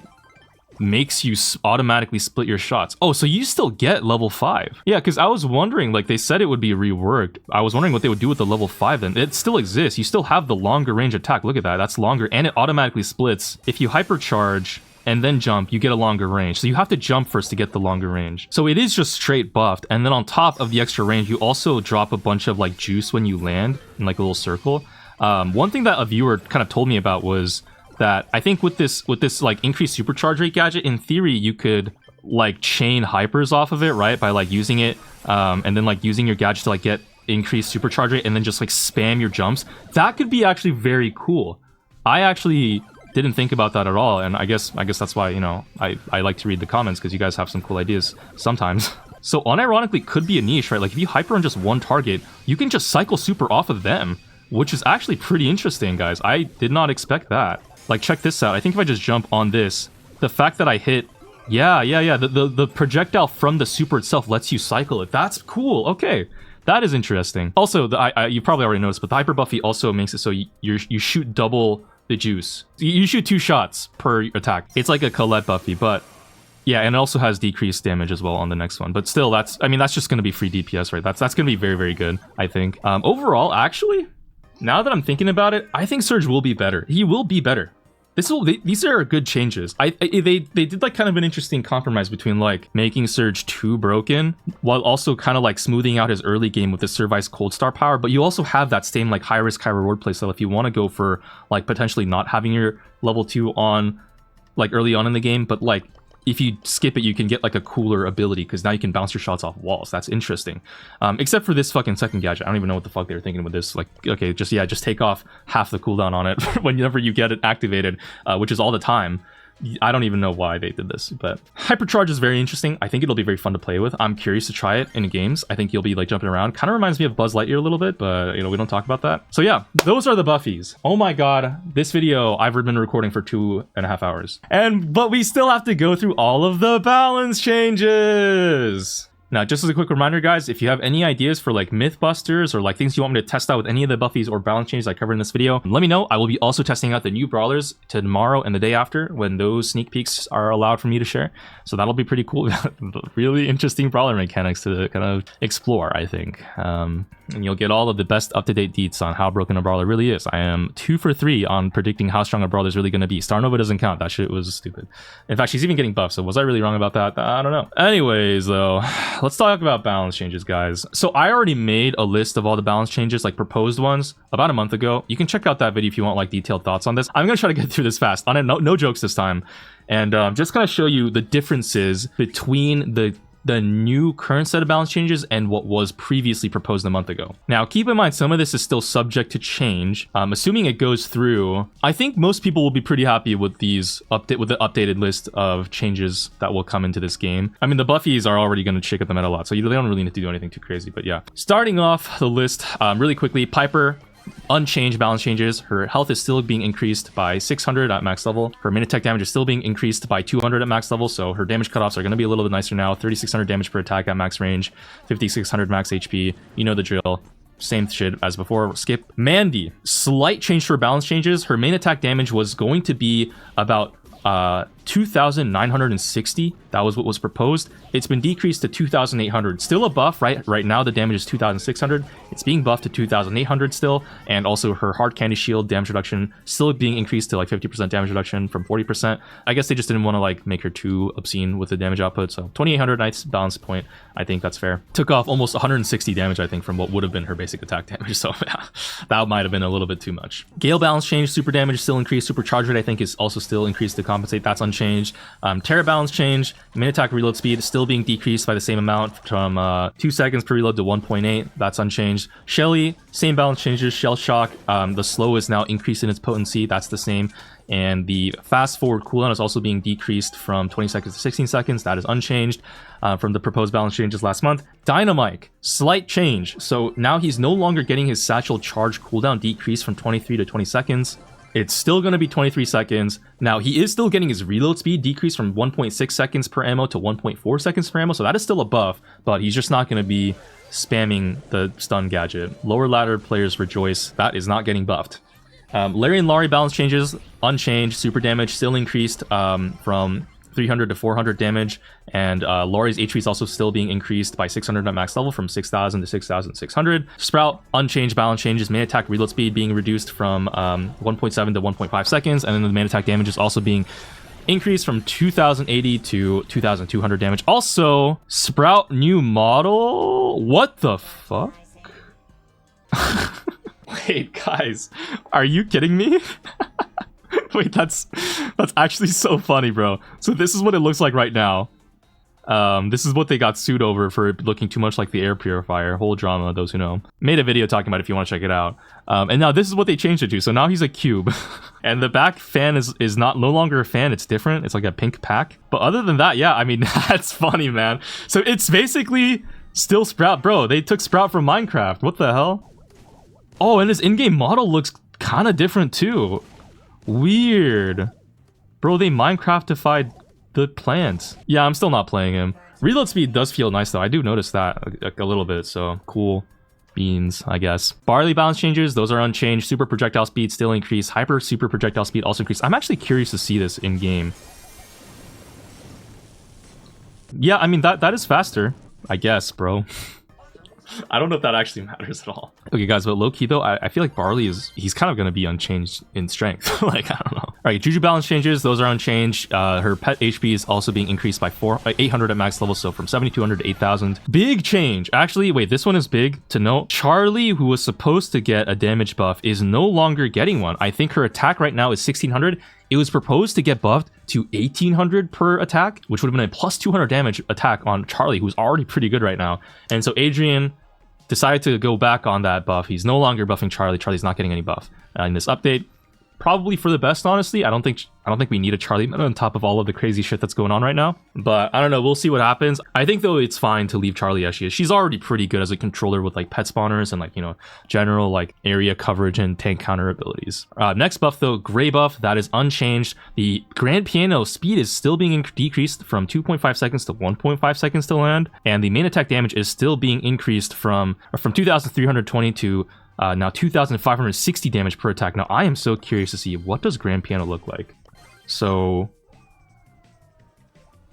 [SPEAKER 1] makes you automatically split your shots. Oh, so you still get level 5. Yeah, because I was wondering, like they said it would be reworked. I was wondering what they would do with the level 5 then. It still exists. You still have the longer range attack. Look at that. That's longer and it automatically splits. If you hypercharge and then jump, you get a longer range. So you have to jump first to get the longer range. So it is just straight buffed. And then on top of the extra range, you also drop a bunch of like juice when you land in like a little circle. One thing that a viewer kind of told me about was that I think with this like increased supercharge rate gadget, in theory, you could like chain hypers off of it, right? By like using it and then like using your gadget to like get increased supercharge rate and then just like spam your jumps. That could be actually very cool. I actually didn't think about that at all, and I guess that's why, you know, I like to read the comments because you guys have some cool ideas sometimes. So unironically could be a niche, right? Like if you hyper on just one target, you can just cycle super off of them, which is actually pretty interesting, guys. I did not expect that. Like check this out. I think if I just jump on this, the fact that I hit, the projectile from the super itself lets you cycle it. That's cool. Okay. That is interesting. Also, you probably already noticed, but the hyper buffy also makes it so you shoot double the juice. You shoot 2 shots per attack. It's like a Colette buffy, but yeah, and it also has decreased damage as well on the next one. But still, that's just going to be free DPS, right? That's going to be very, very good, I think. Overall, actually, now that I'm thinking about it, I think Surge will be better. He will be better. These are good changes. They did like kind of an interesting compromise between like making Surge too broken while also kind of like smoothing out his early game with the Serve Ice Cold star power. But you also have that same like high risk, high reward playstyle if you want to go for like potentially not having your level 2 on like early on in the game, but like if you skip it, you can get like a cooler ability because now you can bounce your shots off walls. That's interesting. Except for this fucking second gadget. I don't even know what the fuck they were thinking with this. Like, okay, just take off half the cooldown on it whenever you get it activated, which is all the time. I don't even know why they did this, but Hypercharge is very interesting. I think it'll be very fun to play with. I'm curious to try it in games. I think you'll be like jumping around. Kind of reminds me of Buzz Lightyear a little bit, but you know, we don't talk about that. So yeah, those are the Buffies. Oh my god, this video I've been recording for 2.5 hours. But we still have to go through all of the balance changes. Now, just as a quick reminder, guys, if you have any ideas for like Mythbusters or like things you want me to test out with any of the Buffies or balance changes I covered in this video, let me know. I will be also testing out the new Brawlers tomorrow and the day after when those sneak peeks are allowed for me to share. So that'll be pretty cool. Really interesting Brawler mechanics to kind of explore, I think. And you'll get all of the best up-to-date deets on how broken a Brawler really is. I am 2 for 3 on predicting how strong a Brawler is really going to be. Starnova doesn't count. That shit was stupid. In fact, she's even getting buffed. So was I really wrong about that? I don't know. Anyways, though, let's talk about balance changes, guys. So I already made a list of all the balance changes, like proposed ones, about a month ago. You can check out that video if you want like detailed thoughts on this. I'm going to try to get through this fast. On it, no jokes this time. And just kind of show you the differences between the new current set of balance changes and what was previously proposed a month ago. Now, keep in mind, some of this is still subject to change. Assuming it goes through, I think most people will be pretty happy with the updated list of changes that will come into this game. I mean, the Buffies are already going to shake up the meta a lot, so they don't really need to do anything too crazy, but yeah. Starting off the list really quickly, Piper, unchanged balance changes. Her health is still being increased by 600 at max level. Her min attack damage is still being increased by 200 at max level, so her damage cutoffs are going to be a little bit nicer now. 3600 damage per attack at max range, 5600 max HP. You know the drill. Same shit as before. Skip. Mandy, slight change to her balance changes. Her main attack damage was going to be about 2,960. That was what was proposed. It's been decreased to 2,800. Still a buff, right? Right now the damage is 2,600. It's being buffed to 2,800 still, and also her hard candy shield damage reduction still being increased to like 50% damage reduction from 40%. I guess they just didn't want to like make her too obscene with the damage output. So 2,800, nice balance point. I think that's fair. Took off almost 160 damage, I think, from what would have been her basic attack damage. So yeah, that might have been a little bit too much. Gale balance change, super damage still increased. Super charge rate, I think, is also still increased to compensate. That's unchanged. Terra balance change, min attack reload speed still being decreased by the same amount from 2 seconds per reload to 1.8. That's unchanged. Shelly, same balance changes. Shell shock, the slow is now increased in its potency. That's the same. And the fast forward cooldown is also being decreased from 20 seconds to 16 seconds. That is unchanged from the proposed balance changes last month. Dynamite, slight change. So now he's no longer getting his satchel charge cooldown decreased from 23 to 20 seconds. It's still going to be 23 seconds. Now, he is still getting his reload speed decreased from 1.6 seconds per ammo to 1.4 seconds per ammo. So that is still a buff, but he's just not going to be spamming the stun gadget. Lower ladder players rejoice. That is not getting buffed. Larry and Laurie balance changes, unchanged. Super damage still increased from 300 to 400 damage, and Laurie's HP is also still being increased by 600 at max level from 6,000 to 6,600. Sprout, unchanged balance changes, main attack reload speed being reduced from 1.7 to 1.5 seconds, and then the main attack damage is also being increased from 2,080 to 2,200 damage. Also, Sprout new model? What the fuck? Wait, guys, are you kidding me? Wait, that's actually so funny, bro. So this is what it looks like right now. This is what they got sued over for looking too much like the air purifier. Whole drama, those who know. Made a video talking about it if you want to check it out. And now this is what they changed it to. So now he's a cube. And the back fan is no longer a fan. It's different. It's like a pink pack. But other than that, yeah, I mean, that's funny, man. So it's basically still Sprout. Bro, they took Sprout from Minecraft. What the hell? Oh, and his in-game model looks kind of different too. Weird. Bro, they Minecraftified the plants. Yeah, I'm still not playing him. Reload speed does feel nice though. I do notice that a little bit, so cool beans, I guess. Barley balance changes, those are unchanged. Super projectile speed still increased. Hyper super projectile speed also increased. I'm actually curious to see this in game. Yeah, I mean, that is faster, I guess, bro. I don't know if that actually matters at all. Okay, guys, but low-key, though, I feel like Barley he's kind of going to be unchanged in strength. Like, I don't know. All right, Juju balance changes. Those are unchanged. Her pet HP is also being increased by 800 at max level, so from 7,200 to 8,000. Big change. Actually, wait, this one is big to note. Charlie, who was supposed to get a damage buff, is no longer getting one. I think her attack right now is 1,600. It was proposed to get buffed to 1,800 per attack, which would have been a plus 200 damage attack on Charlie, who's already pretty good right now. And so Adrian decided to go back on that buff. He's no longer buffing Charlie. Charlie's not getting any buff. In this update, probably for the best, honestly. I don't think we need a Charlie meta on top of all of the crazy shit that's going on right now. But I don't know, we'll see what happens. I think though it's fine to leave Charlie as she is. She's already pretty good as a controller with like pet spawners and like, you know, general like area coverage and tank counter abilities. Next buff though, gray buff, that is unchanged. The grand piano speed is still being decreased from 2.5 seconds to 1.5 seconds to land, and the main attack damage is still being increased from 2,320 to now 2,560 damage per attack. Now I am so curious to see, what does grand piano look like? So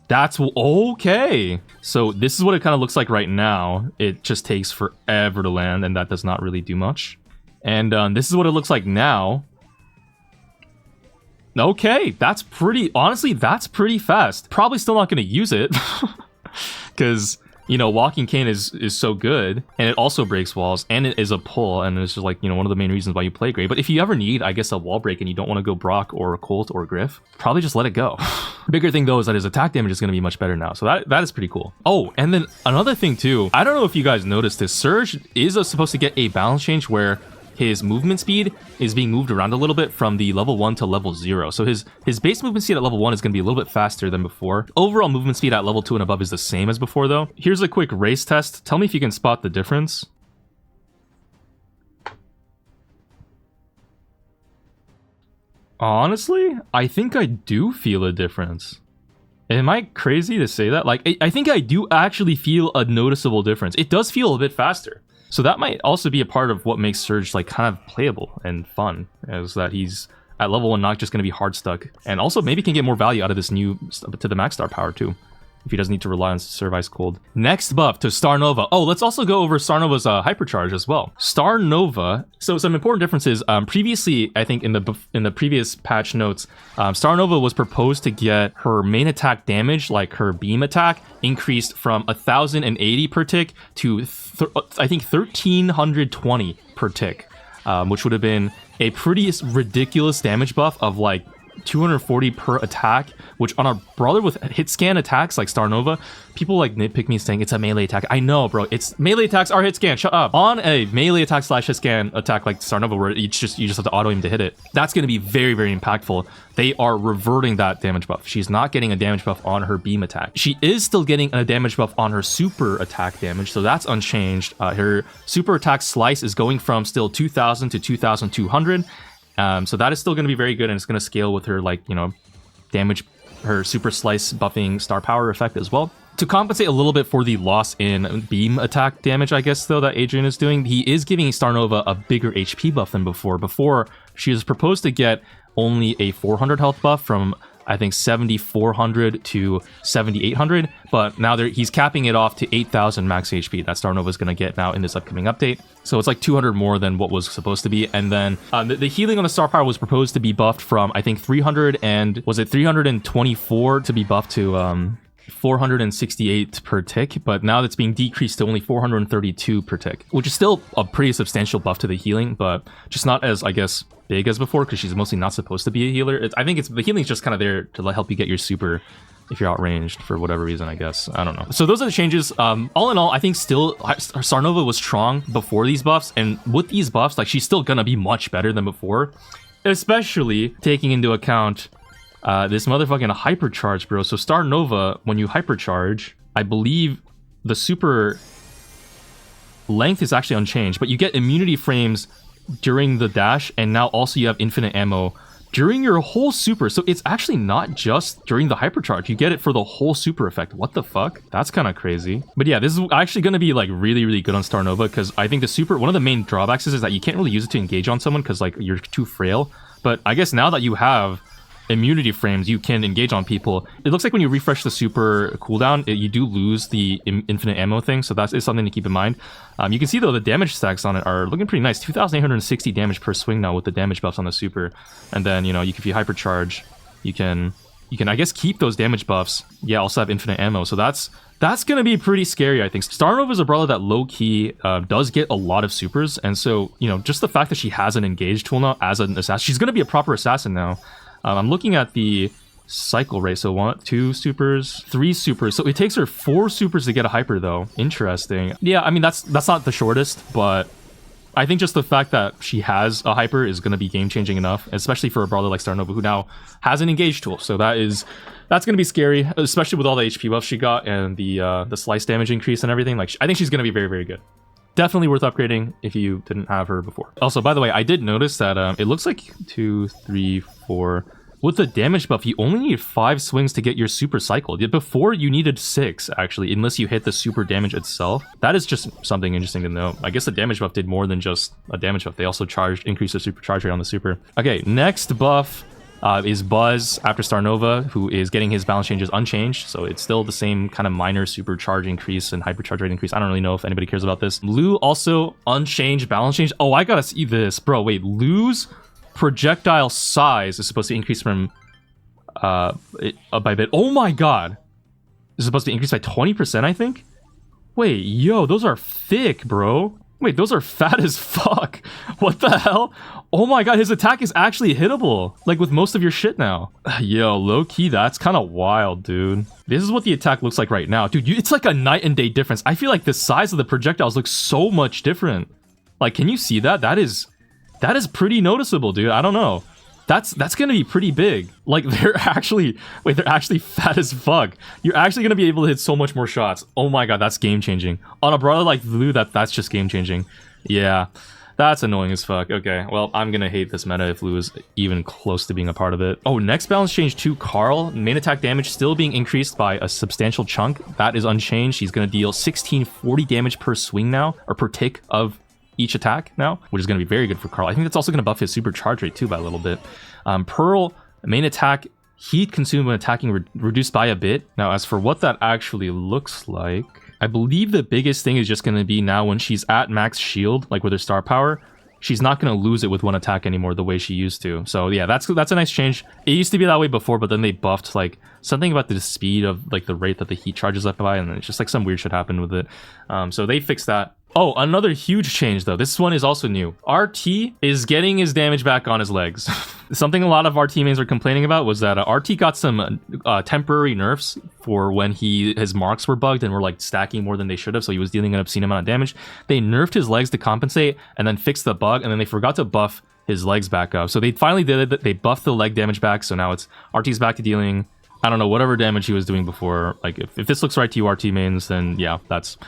[SPEAKER 1] that's okay. So this is what it kind of looks like right now. It just takes forever to land, and that does not really do much. And this is what it looks like now. Okay, that's pretty, honestly, that's pretty fast. Probably still not going to use it because, you know, Walking Cane is so good, and it also breaks walls, and it is a pull, and it's just like, you know, one of the main reasons why you play Gray. But if you ever need, I guess, a wall break and you don't want to go Brock or Colt or Griff, probably just let it go. Bigger thing though is that his attack damage is going to be much better now, so that is pretty cool. Oh, and then another thing too, I don't know if you guys noticed this, Surge is supposed to get a balance change where his movement speed is being moved around a little bit from the level 1 to level 0. So his base movement speed at level 1 is going to be a little bit faster than before. Overall movement speed at level 2 and above is the same as before though. Here's a quick race test. Tell me if you can spot the difference. Honestly, I think I do feel a difference. Am I crazy to say that? Like, I think I do actually feel a noticeable difference. It does feel a bit faster. So that might also be a part of what makes Surge like kind of playable and fun, is that he's at level 1 not just going to be hard stuck, and also maybe can get more value out of this new to the max star power too, if he doesn't need to rely on Serve Ice Cold. Next buff to Star Nova. Oh, let's also go over Star Nova's hypercharge as well. Star Nova. So some important differences. Previously, I think in the previous patch notes, Star Nova was proposed to get her main attack damage, like her beam attack, increased from 1,080 per tick to I think 1,320 per tick, which would have been a pretty ridiculous damage buff of like 240 per attack, which on a brawler with hit scan attacks like Star Nova, people like nitpick me saying it's a melee attack. I know, bro, it's melee attacks are hit scan. Shut up. On a melee attack / hit scan attack like Star Nova, where you just have to auto aim to hit it, that's going to be very, very impactful. They are reverting that damage buff. She's not getting a damage buff on her beam attack. She is still getting a damage buff on her super attack damage, so that's unchanged. Her super attack slice is going from still 2,000 to 2,200. So that is still going to be very good, and it's going to scale with her, like, you know, damage, her super slice buffing star power effect as well. To compensate a little bit for the loss in beam attack damage, I guess, though, that Adrian is doing, he is giving Star Nova a bigger HP buff than before. Before, she was proposed to get only a 400 health buff from, I think, 7,400 to 7,800, but now he's capping it off to 8,000 max HP that Star Nova is going to get now in this upcoming update. So it's like 200 more than what was supposed to be. And then the healing on the star power was proposed to be buffed from, I think, 324 to be buffed to 468 per tick, but now that's being decreased to only 432 per tick, which is still a pretty substantial buff to the healing, but just not as, I guess, big as before, because she's mostly not supposed to be a healer. I think the healing's just kind of there to help you get your super if you're outranged for whatever reason, I guess. I don't know. So those are the changes. All in all, I think still Star Nova was strong before these buffs, and with these buffs, like, she's still gonna be much better than before, especially taking into account this motherfucking hypercharge, bro. So Star Nova, when you hypercharge, I believe the super length is actually unchanged, but you get immunity frames during the dash, and now also you have infinite ammo during your whole super. So it's actually not just during the hypercharge, you get it for the whole super effect. What the fuck? That's kind of crazy. But yeah, this is actually going to be like really, really good on Star Nova, because I think the super, one of the main drawbacks is that you can't really use it to engage on someone because like you're too frail. But I guess now that you have immunity frames, you can engage on people. It looks like when you refresh the super cooldown, you do lose the infinite ammo thing, so that is something to keep in mind. You can see though the damage stacks on it are looking pretty nice. 2,860 damage per swing now with the damage buffs on the super, and then, you know, if you hypercharge, you can I guess keep those damage buffs. Yeah, also have infinite ammo, so that's gonna be pretty scary, I think. Star Nova is a brawler that low-key does get a lot of supers, and so, you know, just the fact that she has an engage tool now as an assassin, she's gonna be a proper assassin now. I'm looking at the cycle rate. So 1, 2 supers, 3 supers. So it takes her 4 supers to get a hyper, though. Interesting. Yeah, I mean, that's not the shortest, but I think just the fact that she has a hyper is going to be game-changing enough, especially for a brawler like Starnova, who now has an engage tool. So that's going to be scary, especially with all the HP buffs she got and the slice damage increase and everything. Like, I think she's going to be very, very good. Definitely worth upgrading if you didn't have her before. Also, by the way, I did notice that it looks like 2, 3, 4... With the damage buff, you only need 5 swings to get your super cycled. Before, you needed 6, actually, unless you hit the super damage itself. That is just something interesting to know. I guess the damage buff did more than just a damage buff. They also increased the super charge rate on the super. Okay, next buff is Buzz after Starnova, who is getting his balance changes unchanged. So it's still the same kind of minor super charge increase and hypercharge rate increase. I don't really know if anybody cares about this. Lu also unchanged balance change. Oh, I gotta see this. Bro, wait, Lu's projectile size is supposed to increase from by a bit. Oh my god, it's supposed to increase by 20%, I think. Wait, yo, those are thick, bro. Wait, those are fat as fuck. What the hell? Oh my god, his attack is actually hittable, like with most of your shit now. Yo, low-key, that's kind of wild, dude. This is what the attack looks like right now. Dude, it's like a night and day difference. I feel like the size of the projectiles looks so much different. Like, can you see that? That is pretty noticeable, dude. I don't know. That's gonna be pretty big. Like, they're actually fat as fuck. You're actually gonna be able to hit so much more shots. Oh my god, that's game-changing. On a brawler like Lu, that's just game-changing. Yeah, that's annoying as fuck. Okay, well, I'm gonna hate this meta if Lu is even close to being a part of it. Oh, next balance change to Carl. Main attack damage still being increased by a substantial chunk. That is unchanged. He's gonna deal 1640 damage per swing now, or per tick of each attack now, which is going to be very good for Carl. I think that's also going to buff his super charge rate too by a little bit. Pearl, main attack, heat consumed when attacking reduced by a bit. Now, as for what that actually looks like, I believe the biggest thing is just going to be now when she's at max shield, like with her star power, she's not going to lose it with one attack anymore the way she used to. So yeah, that's a nice change. It used to be that way before, but then they buffed like something about the speed of like the rate that the heat charges up by, and then it's just like some weird shit happened with it. So they fixed that. Oh, another huge change though. This one is also new. RT is getting his damage back on his legs. Something a lot of our teammates were complaining about was that RT got some temporary nerfs for when his marks were bugged and were like stacking more than they should have, so he was dealing an obscene amount of damage. They nerfed his legs to compensate and then fixed the bug, and then they forgot to buff his legs back up. So they finally did it. They buffed the leg damage back, so now it's RT's back to dealing, I don't know, whatever damage he was doing before. Like if this looks right to you, RT mains, then yeah, that's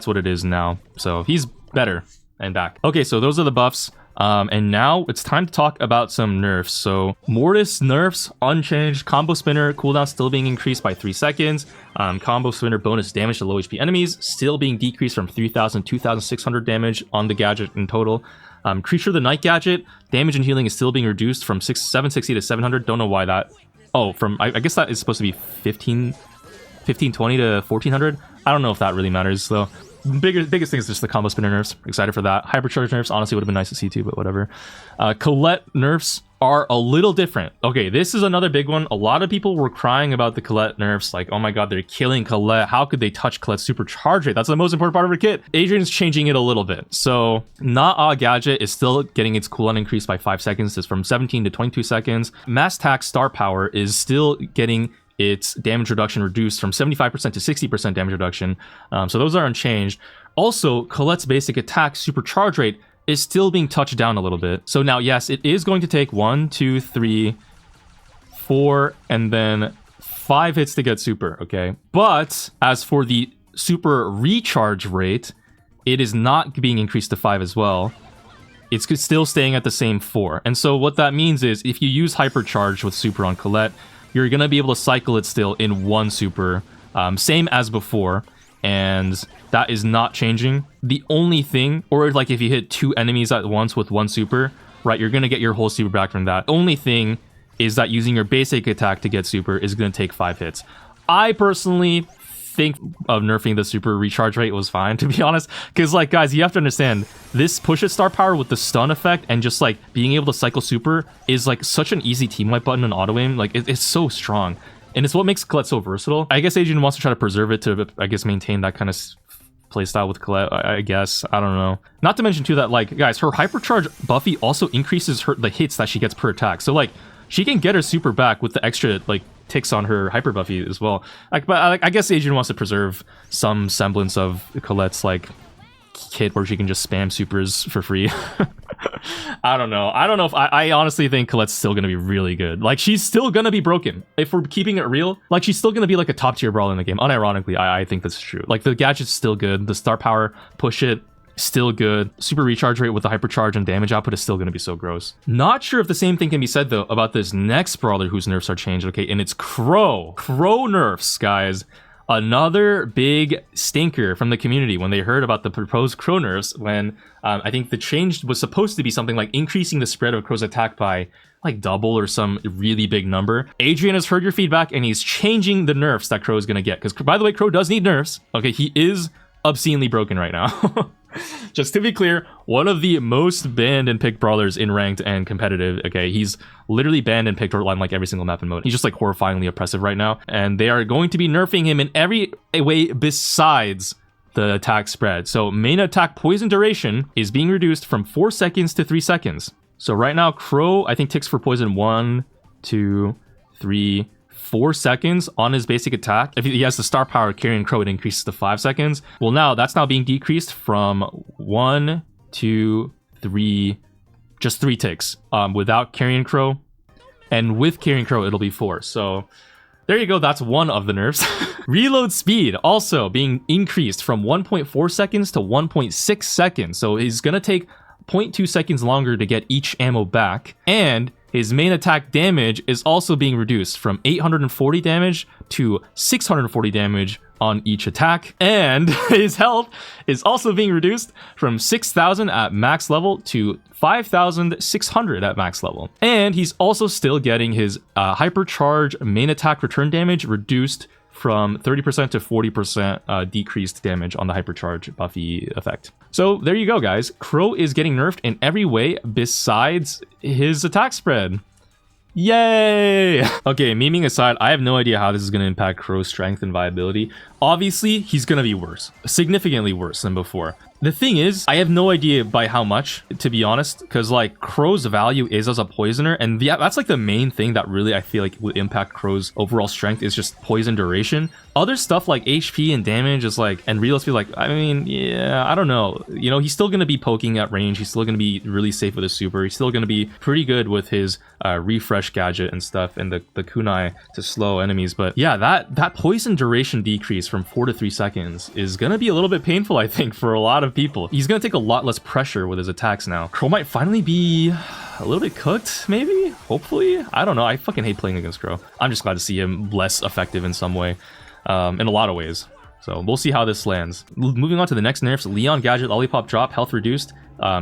[SPEAKER 1] what it is now. So he's better and back. Okay, so those are the buffs. And now it's time to talk about some nerfs. So Mortis nerfs unchanged. Combo spinner cooldown still being increased by 3 seconds. Combo spinner bonus damage to low HP enemies still being decreased from 3,000 to 2,600 damage on the gadget in total. Creature of the Night gadget damage and healing is still being reduced from 760 to 700. Don't know why that. Oh, I guess that is supposed to be 1520 to 1400. I don't know if that really matters though. Biggest thing is just the combo spinner nerfs. Excited for that. Hypercharge nerfs honestly would have been nice to see too, but whatever. Colette nerfs are a little different. Okay, this is another big one. A lot of people were crying about the Colette nerfs, like, oh my god, they're killing Colette. How could they touch Colette's super charge rate? That's the most important part of her kit. Adrian's changing it a little bit. So Not A gadget is still getting its cooldown increased by 5 seconds. It's from 17 to 22 seconds. Mass Tack star power is still getting its damage reduction reduced from 75% to 60% damage reduction. So those are unchanged. Also, Colette's basic attack supercharge rate is still being touched down a little bit. So now, yes, it is going to take 1, 2, 3, 4, and then 5 hits to get super, okay? But as for the super recharge rate, it is not being increased to 5 as well. It's still staying at the same 4. And so what that means is if you use hypercharge with super on Colette, you're going to be able to cycle it still in 1 super, same as before, and that is not changing. The only thing, or like if you hit 2 enemies at once with 1 super, right, you're going to get your whole super back from that. Only thing is that using your basic attack to get super is going to take 5 hits. I personally think of nerfing the super recharge rate was fine, to be honest, because like, guys, you have to understand, this push it star power with the stun effect and just like being able to cycle super is like such an easy team wipe button and auto aim. Like it's so strong, and it's what makes Colette so versatile. I guess Adrian wants to try to preserve it to, I guess, maintain that kind of playstyle with Colette, I guess. I don't know. Not to mention too that, like, guys, her hypercharge Buffy also increases the hits that she gets per attack, so like she can get her super back with the extra like ticks on her hyper Buffy as well. Like, but I guess Adrian wants to preserve some semblance of Colette's like kit where she can just spam supers for free. I don't know. If I honestly think Colette's still gonna be really good. Like, she's still gonna be broken. If we're keeping it real, like, she's still gonna be like a top tier brawler in the game. Unironically, I think that's true. Like, the gadget's still good. The star power, push it, still good. Super recharge rate with the hypercharge and damage output is still going to be so gross. Not sure if the same thing can be said though about this next brawler whose nerfs are changed. Okay, and it's Crow. Crow nerfs, guys. Another big stinker from the community when they heard about the proposed Crow nerfs, when I think the change was supposed to be something like increasing the spread of Crow's attack by like double or some really big number. Adrian has heard your feedback and he's changing the nerfs that Crow is going to get. Because by the way, Crow does need nerfs. Okay, he is obscenely broken right now. Just to be clear, one of the most banned and picked brawlers in ranked and competitive. Okay, he's literally banned and picked on like every single map and mode. He's just like horrifyingly oppressive right now, and they are going to be nerfing him in every way besides the attack spread. So main attack poison duration is being reduced from 4 seconds to 3 seconds. So right now, Crow I think ticks for poison 1, 2, 3, 4 seconds on his basic attack. If he has the star power carrying Crow, it increases to 5 seconds. Well, now that's now being decreased from 1, 2, 3, just 3 ticks without carrying Crow. And with carrying Crow, it'll be 4. So there you go. That's one of the nerfs. Reload speed also being increased from 1.4 seconds to 1.6 seconds. So he's going to take 0.2 seconds longer to get each ammo back. And his main attack damage is also being reduced from 840 damage to 640 damage on each attack. And his health is also being reduced from 6,000 at max level to 5,600 at max level. And he's also still getting his hypercharge main attack return damage reduced from 30% to 40% decreased damage on the hypercharge Buffy effect. So there you go, guys. Crow is getting nerfed in every way besides his attack spread. Yay! Okay, memeing aside, I have no idea how this is going to impact Crow's strength and viability. Obviously, he's going to be worse. Significantly worse than before. The thing is, I have no idea by how much, to be honest, because like Crow's value is as a poisoner, and that's like the main thing that really I feel like would impact Crow's overall strength is just poison duration. Other stuff like HP and damage is like, and reload speed, like, I mean, yeah, I don't know. You know, he's still going to be poking at range. He's still going to be really safe with his super. He's still going to be pretty good with his refresh gadget and stuff, and the kunai to slow enemies. But yeah, that poison duration decrease from 4 to 3 seconds is going to be a little bit painful, I think, for a lot of people. He's going to take a lot less pressure with his attacks now. Crow might finally be a little bit cooked, maybe? Hopefully? I don't know. I fucking hate playing against Crow. I'm just glad to see him less effective in some way. In a lot of ways. So we'll see how this lands. Moving on to the next nerfs, Leon gadget lollipop drop, health reduced.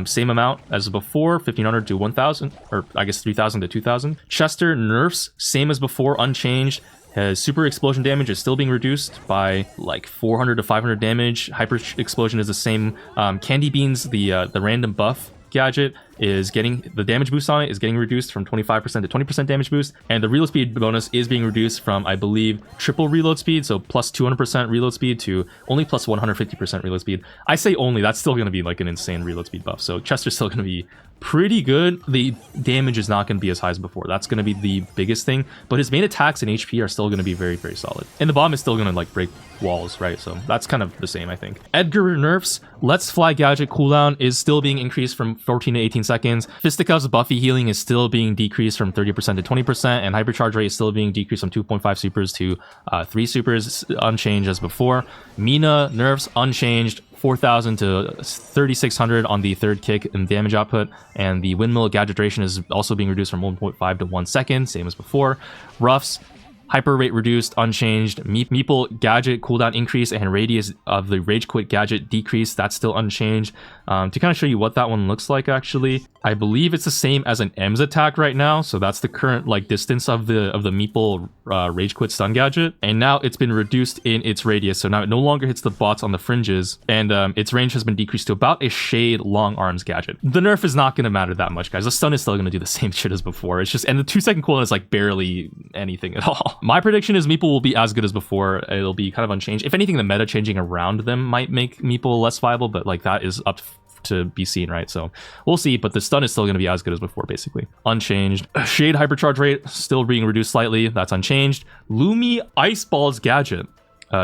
[SPEAKER 1] Same amount as before, 1500 to 1000, or I guess 3000 to 2000. Chester nerfs, same as before, unchanged. His super explosion damage is still being reduced by like 400 to 500 damage. Hyper explosion is the same. Candy beans, the random buff gadget, is getting the damage boost on it is getting reduced from 25% to 20% damage boost, and the reload speed bonus is being reduced from, I believe, triple reload speed, so plus 200% reload speed, to only plus 150% reload speed. I say only, that's still going to be like an insane reload speed buff, so Chester's still going to be pretty good. The damage is not going to be as high as before. That's going to be the biggest thing, but his main attacks and HP are still going to be very, very solid, and the bomb is still going to like break walls, right? So that's kind of the same, I think. Edgar nerfs. Let's Fly gadget cooldown is still being increased from 14 to 18 seconds. Fisticuff's Buffy healing is still being decreased from 30% to 20%, and hypercharge rate is still being decreased from 2.5 supers to 3 supers, unchanged as before. Mina nerfs unchanged, 4,000 to 3,600 on the third kick and damage output, and the windmill gadget duration is also being reduced from 1.5 to 1 second, same as before. Ruffs, hyper rate reduced, unchanged. Meeple gadget cooldown increase and radius of the rage quit gadget decrease, that's still unchanged. To kind of show you what that one looks like, actually, I believe it's the same as an M's attack right now, so that's the current like distance of the Meeple rage quit stun gadget, and now it's been reduced in its radius, so now it no longer hits the bots on the fringes, and its range has been decreased to about a shade long arms gadget. The nerf is not going to matter that much, guys. The stun is still going to do the same shit as before. It's just, and the 2-second cooldown is like barely anything at all. My prediction is Meeple will be as good as before. It'll be kind of unchanged. If anything, the meta changing around them might make Meeple less viable, but like that is up to be seen, right? So we'll see, but the stun is still going to be as good as before, basically. Unchanged. Shade hypercharge rate still being reduced slightly. That's unchanged. Lumi Ice Balls gadget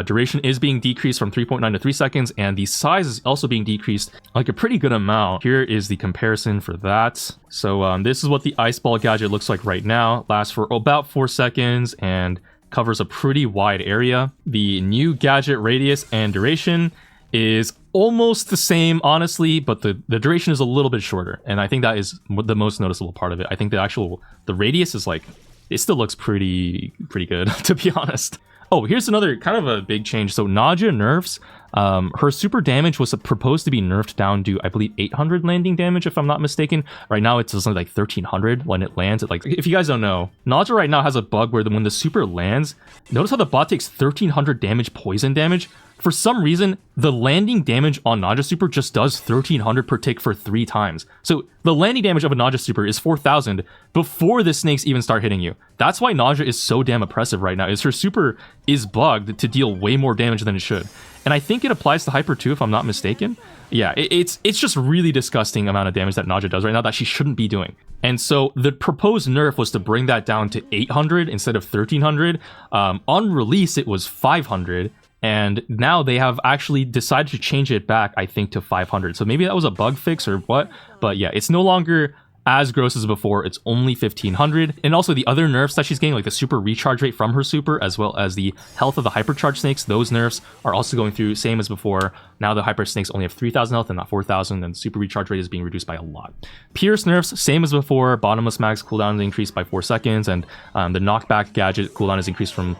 [SPEAKER 1] Duration is being decreased from 3.9 to 3 seconds, and the size is also being decreased like a pretty good amount. Here is the comparison for that. So this is what the Ice Ball gadget looks like right now. Lasts for about 4 seconds and covers a pretty wide area. The new gadget radius and duration is almost the same, honestly, but the duration is a little bit shorter, and I think that is the most noticeable part of it. I think the radius is like, it still looks pretty good, to be honest. Oh, here's another kind of a big change. So Naja nerfs. Her super damage was proposed to be nerfed down to, I believe, 800 landing damage, if I'm not mistaken. Right now, it's something like 1300 when it lands. Like, if you guys don't know, Naja right now has a bug where when the super lands, notice how the bot takes 1300 damage poison damage. For some reason, the landing damage on Naja super just does 1300 per tick for 3 times. So the landing damage of a Naja super is 4000 before the snakes even start hitting you. That's why Naja is so damn oppressive right now, is her super is bugged to deal way more damage than it should. And I think it applies to Hyper too, if I'm not mistaken. Yeah, it's just really disgusting amount of damage that Naja does right now that she shouldn't be doing. And so the proposed nerf was to bring that down to 800 instead of 1300. On release, it was 500. And now they have actually decided to change it back, I think, to 500. So maybe that was a bug fix or what. But yeah, it's no longer as gross as before. It's only 1500. And also the other nerfs that she's getting, like the super recharge rate from her super, as well as the health of the hypercharge snakes, those nerfs are also going through, same as before. Now the hyper snakes only have 3000 health and not 4000, and the super recharge rate is being reduced by a lot. Pierce nerfs, same as before. Bottomless max cooldown is increased by 4 seconds, and the knockback gadget cooldown is increased from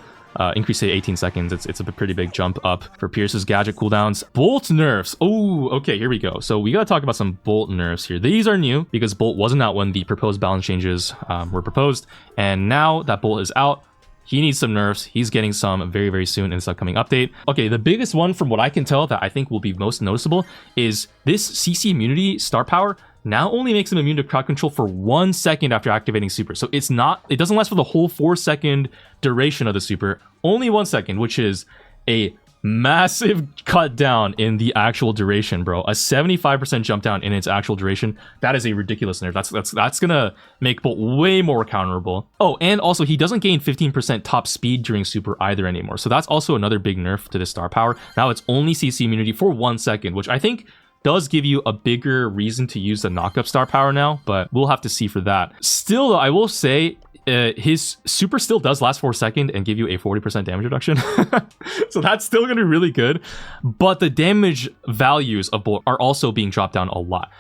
[SPEAKER 1] increase to 18 seconds. It's a pretty big jump up for Pierce's gadget cooldowns. Bolt nerfs. Oh, okay, here we go. So we gotta talk about some Bolt nerfs here. These are new because Bolt wasn't out when the proposed balance changes were proposed, and now that Bolt is out, he needs some nerfs. He's getting some very, very soon in this upcoming update. Okay, the biggest one from what I can tell that I think will be most noticeable is this CC immunity star power now only makes him immune to crowd control for 1 second after activating super. So it doesn't last for the whole 4-second duration of the super, only 1 second, which is a massive cut down in the actual duration, bro. A 75% jump down in its actual duration. That is a ridiculous nerf. That's gonna make Bolt way more counterable. Oh, and also he doesn't gain 15% top speed during super either anymore. So that's also another big nerf to this star power. Now it's only CC immunity for 1 second, which I think does give you a bigger reason to use the knockup star power now, but we'll have to see for that. Still, though, I will say his super still does last for a second and give you a 40% damage reduction. So that's still going to be really good. But the damage values of Bolt are also being dropped down a lot.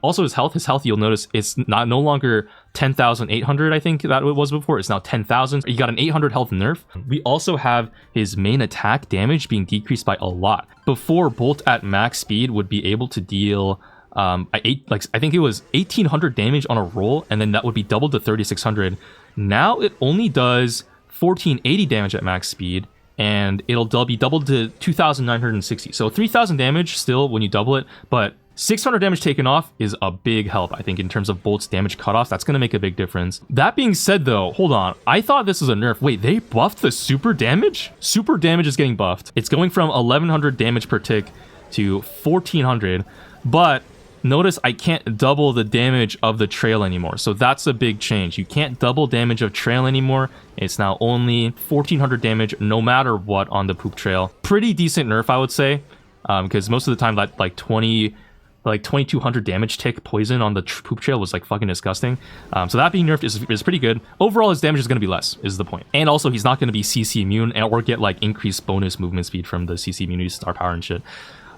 [SPEAKER 1] Also, his health, you'll notice it's no longer 10,800, I think that it was before. It's now 10,000. You got an 800 health nerf. We also have his main attack damage being decreased by a lot. Before, Bolt at max speed would be able to deal I think it was 1800 damage on a roll, and then that would be doubled to 3600. Now it only does 1480 damage at max speed, and it'll be doubled to 2960. So 3000 damage still when you double it, but 600 damage taken off is a big help, I think, in terms of Bolt's damage cutoff. That's going to make a big difference. That being said, though, hold on. I thought this was a nerf. Wait, they buffed the super damage? Super damage is getting buffed. It's going from 1100 damage per tick to 1400, but notice I can't double the damage of the trail anymore. So that's a big change. You can't double damage of trail anymore. It's now only 1400 damage no matter what on the poop trail. Pretty decent nerf, I would say, because most of the time that like 2200 damage tick poison on the poop trail was like fucking disgusting. So that being nerfed is pretty good. Overall, his damage is going to be less, is the point. And also, he's not going to be CC immune or get like increased bonus movement speed from the CC immunity star power and shit.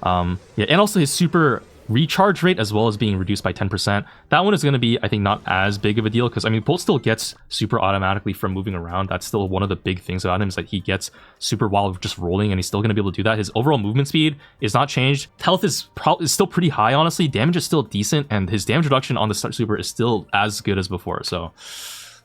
[SPEAKER 1] Yeah, and also his super recharge rate as well as being reduced by 10%. That one is going to be, I think, not as big of a deal because, I mean, Bolt still gets super automatically from moving around. That's still one of the big things about him, is that he gets super while just rolling, and he's still going to be able to do that. His overall movement speed is not changed. Health is still pretty high, honestly. Damage is still decent, and his damage reduction on the super is still as good as before. So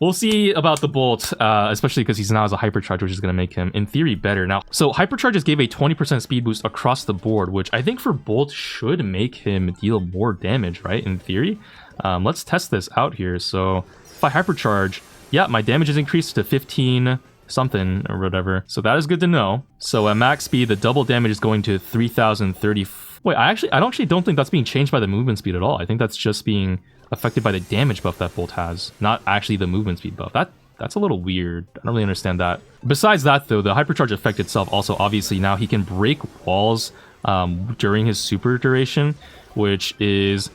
[SPEAKER 1] we'll see about the Bolt, especially because he's now has a hypercharge, which is going to make him, in theory, better. Now, so hypercharges gave a 20% speed boost across the board, which I think for Bolt should make him deal more damage, right? In theory. Let's test this out here. So if I hypercharge, yeah, my damage is increased to 15 something or whatever. So that is good to know. So at max speed, the double damage is going to 3030. Wait, I actually don't think that's being changed by the movement speed at all. I think that's just being affected by the damage buff that Bolt has, not actually the movement speed buff. That's a little weird. I don't really understand that. Besides that, though, the hypercharge effect itself also, obviously, now he can break walls during his super duration, which is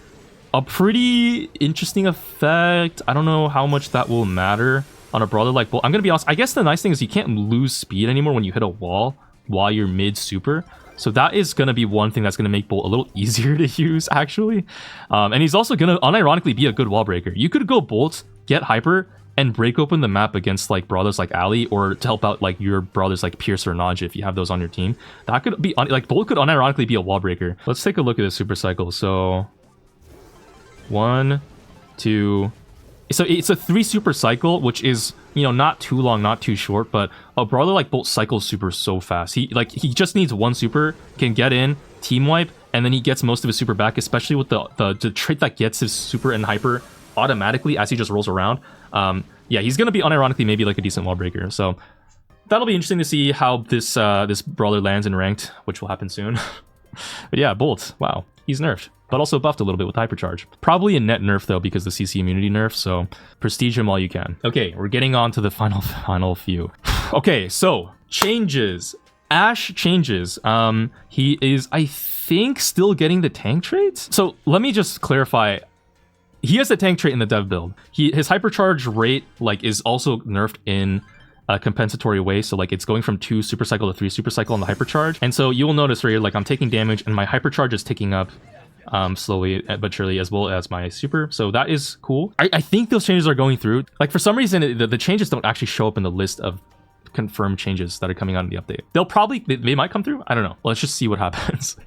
[SPEAKER 1] a pretty interesting effect. I don't know how much that will matter on a brawler like Bull. I'm going to be honest, I guess the nice thing is you can't lose speed anymore when you hit a wall while you're mid-super. So that is going to be one thing that's going to make Bolt a little easier to use, actually. And he's also going to unironically be a good wall breaker. You could go Bolt, get Hyper, and break open the map against like brawlers like Ali, or to help out like your brawlers like Pierce or Naj if you have those on your team. That could be, like, Bolt could unironically be a wall breaker. Let's take a look at this super cycle. So 1, 2... So it's a 3 super cycle, which is, you know, not too long, not too short, but a brawler like Bolt cycles super so fast. He just needs 1 super, can get in, team wipe, and then he gets most of his super back, especially with the trait that gets his super and hyper automatically as he just rolls around. Yeah, he's gonna be unironically maybe like a decent wall breaker. So that'll be interesting to see how this this brawler lands in ranked, which will happen soon. But yeah, Bolt, wow, he's nerfed, but also buffed a little bit with hypercharge. Probably a net nerf though, because the CC immunity nerf, so prestige him while you can. Okay, we're getting on to the final few. Okay, so changes. Ash changes. He is, I think, still getting the tank traits. So let me just clarify. He has a tank trait in the dev build. His hypercharge rate like is also nerfed in a compensatory way, so like it's going from 2 super cycle to 3 super cycle on the hypercharge. And so you will notice right here, like I'm taking damage and my hypercharge is ticking up slowly but surely, as well as my super. So that is cool. I think those changes are going through. Like for some reason the changes don't actually show up in the list of confirmed changes that are coming out in the update. They might come through. I don't know. Let's just see what happens.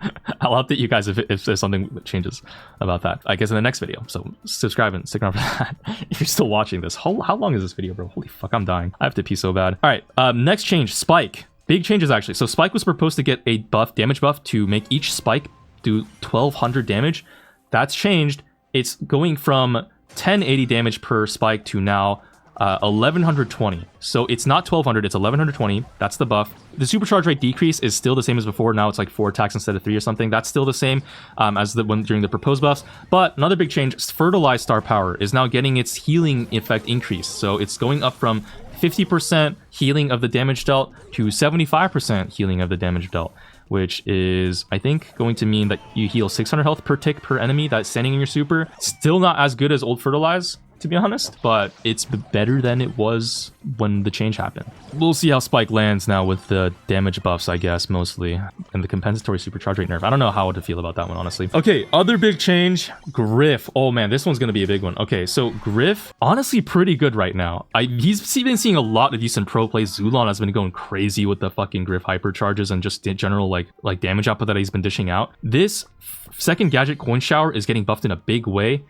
[SPEAKER 1] I'll update you guys if there's something that changes about that, I guess, in the next video. So subscribe and stick around for that. If you're still watching this, how long is this video, bro? Holy fuck, I'm dying. I have to pee so bad. All right, next change, Spike. Big changes actually. So Spike was proposed to get a damage buff to make each Spike do 1200 damage. That's changed. It's going from 1080 damage per Spike to now 1120. So it's not 1200, it's 1120. That's the buff. The supercharge rate decrease is still the same as before. Now it's like 4 attacks instead of 3 or something. That's still the same as the one during the proposed buffs. But another big change, Fertilized Star Power is now getting its healing effect increased. So it's going up from 50% healing of the damage dealt to 75% healing of the damage dealt, which is, I think, going to mean that you heal 600 health per tick per enemy that's standing in your super. Still not as good as old Fertilize, to be honest, but it's better than it was when the change happened. We'll see how Spike lands now with the damage buffs, I guess, mostly, and the compensatory supercharge rate nerf. I don't know how to feel about that one, honestly. Okay, other big change, Griff. Oh man, this one's gonna be a big one. Okay, so Griff, honestly pretty good right now. He's been seeing a lot of decent pro plays. Zulon has been going crazy with the fucking Griff hypercharges and just general like damage output that he's been dishing out. This second gadget, Coin Shower, is getting buffed in a big way.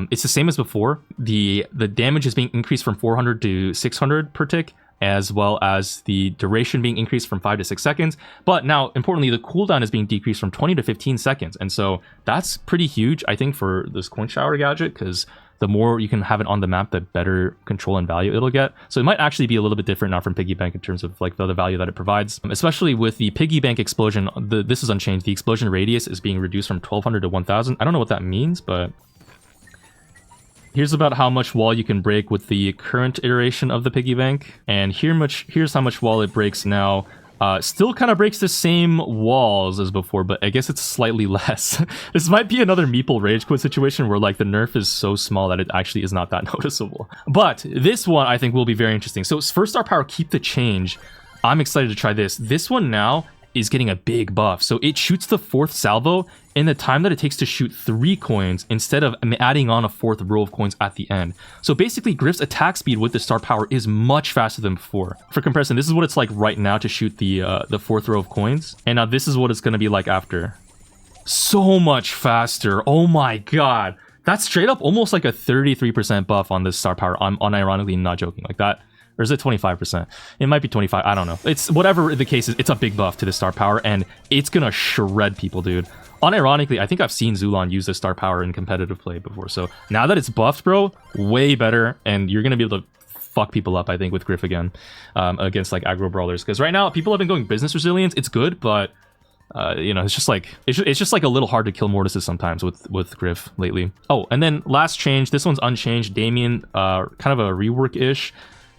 [SPEAKER 1] It's the same as before. The damage is being increased from 400 to 600 per tick, as well as the duration being increased from 5 to 6 seconds. But now, importantly, the cooldown is being decreased from 20 to 15 seconds. And so that's pretty huge, I think, for this Coin Shower gadget, because the more you can have it on the map, the better control and value it'll get. So it might actually be a little bit different now from Piggy Bank in terms of like the value that it provides, especially with the Piggy Bank explosion. This is unchanged. The explosion radius is being reduced from 1200 to 1000. I don't know what that means, but here's about how much wall you can break with the current iteration of the Piggy Bank. And here's how much wall it breaks now. Still kind of breaks the same walls as before, but I guess it's slightly less. This might be another Meeple Rage Quit situation where like the nerf is so small that it actually is not that noticeable. But this one I think will be very interesting. So first Star Power, keep the change. I'm excited to try this. This one now is getting a big buff. So it shoots the 4th salvo in the time that it takes to shoot 3 coins instead of adding on a 4th row of coins at the end. So basically Griff's attack speed with the Star Power is much faster than before. For comparison, this is what it's like right now to shoot the 4th row of coins. And now this is what it's going to be like after. So much faster. Oh my god. That's straight up almost like a 33% buff on this Star Power. I'm unironically not joking like that. Or is it 25%? It might be 25. I don't know. It's whatever the case is. It's a big buff to the Star Power, and it's gonna shred people, dude. Unironically, I think I've seen Zulon use the Star Power in competitive play before. So now that it's buffed, bro, way better, and you're gonna be able to fuck people up, I think, with Griff again against like aggro brawlers. Because right now, people have been going business resilience. It's good, but you know, it's just like a little hard to kill Mortises sometimes with Griff lately. Oh, and then last change. This one's unchanged. Damien, kind of a rework-ish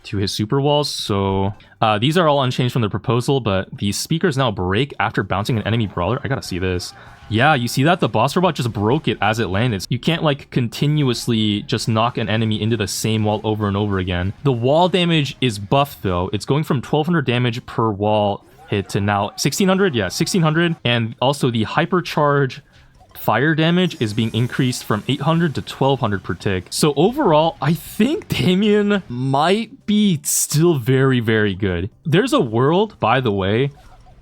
[SPEAKER 1] to his super walls. So these are all unchanged from the proposal, but the speakers now break after bouncing an enemy brawler. I gotta see this. Yeah, you see that? The boss robot just broke it as it landed. You can't like continuously just knock an enemy into the same wall over and over again. The wall damage is buffed though. It's going from 1200 damage per wall hit to now 1600. Yeah, 1600. And also the hypercharge fire damage is being increased from 800 to 1200 per tick. So overall, I think Damien might be still very, very good. There's a world, by the way,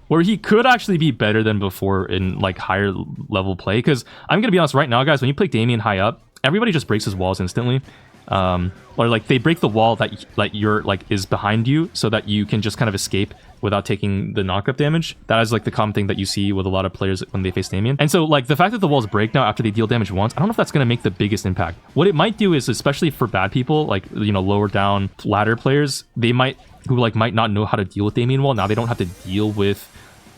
[SPEAKER 1] where he could actually be better than before in like higher level play. Because I'm gonna be honest right now, guys, when you play Damien high up, everybody just breaks his walls instantly. Or like they break the wall that you're like is behind you so that you can just kind of escape without taking the knockup damage. That is like the common thing that you see with a lot of players when they face Damien. And so like the fact that the walls break now after they deal damage once, I don't know if that's going to make the biggest impact. What it might do is, especially for bad people, like, you know, lower down ladder players, they might not know how to deal with Damien wall. Now they don't have to deal with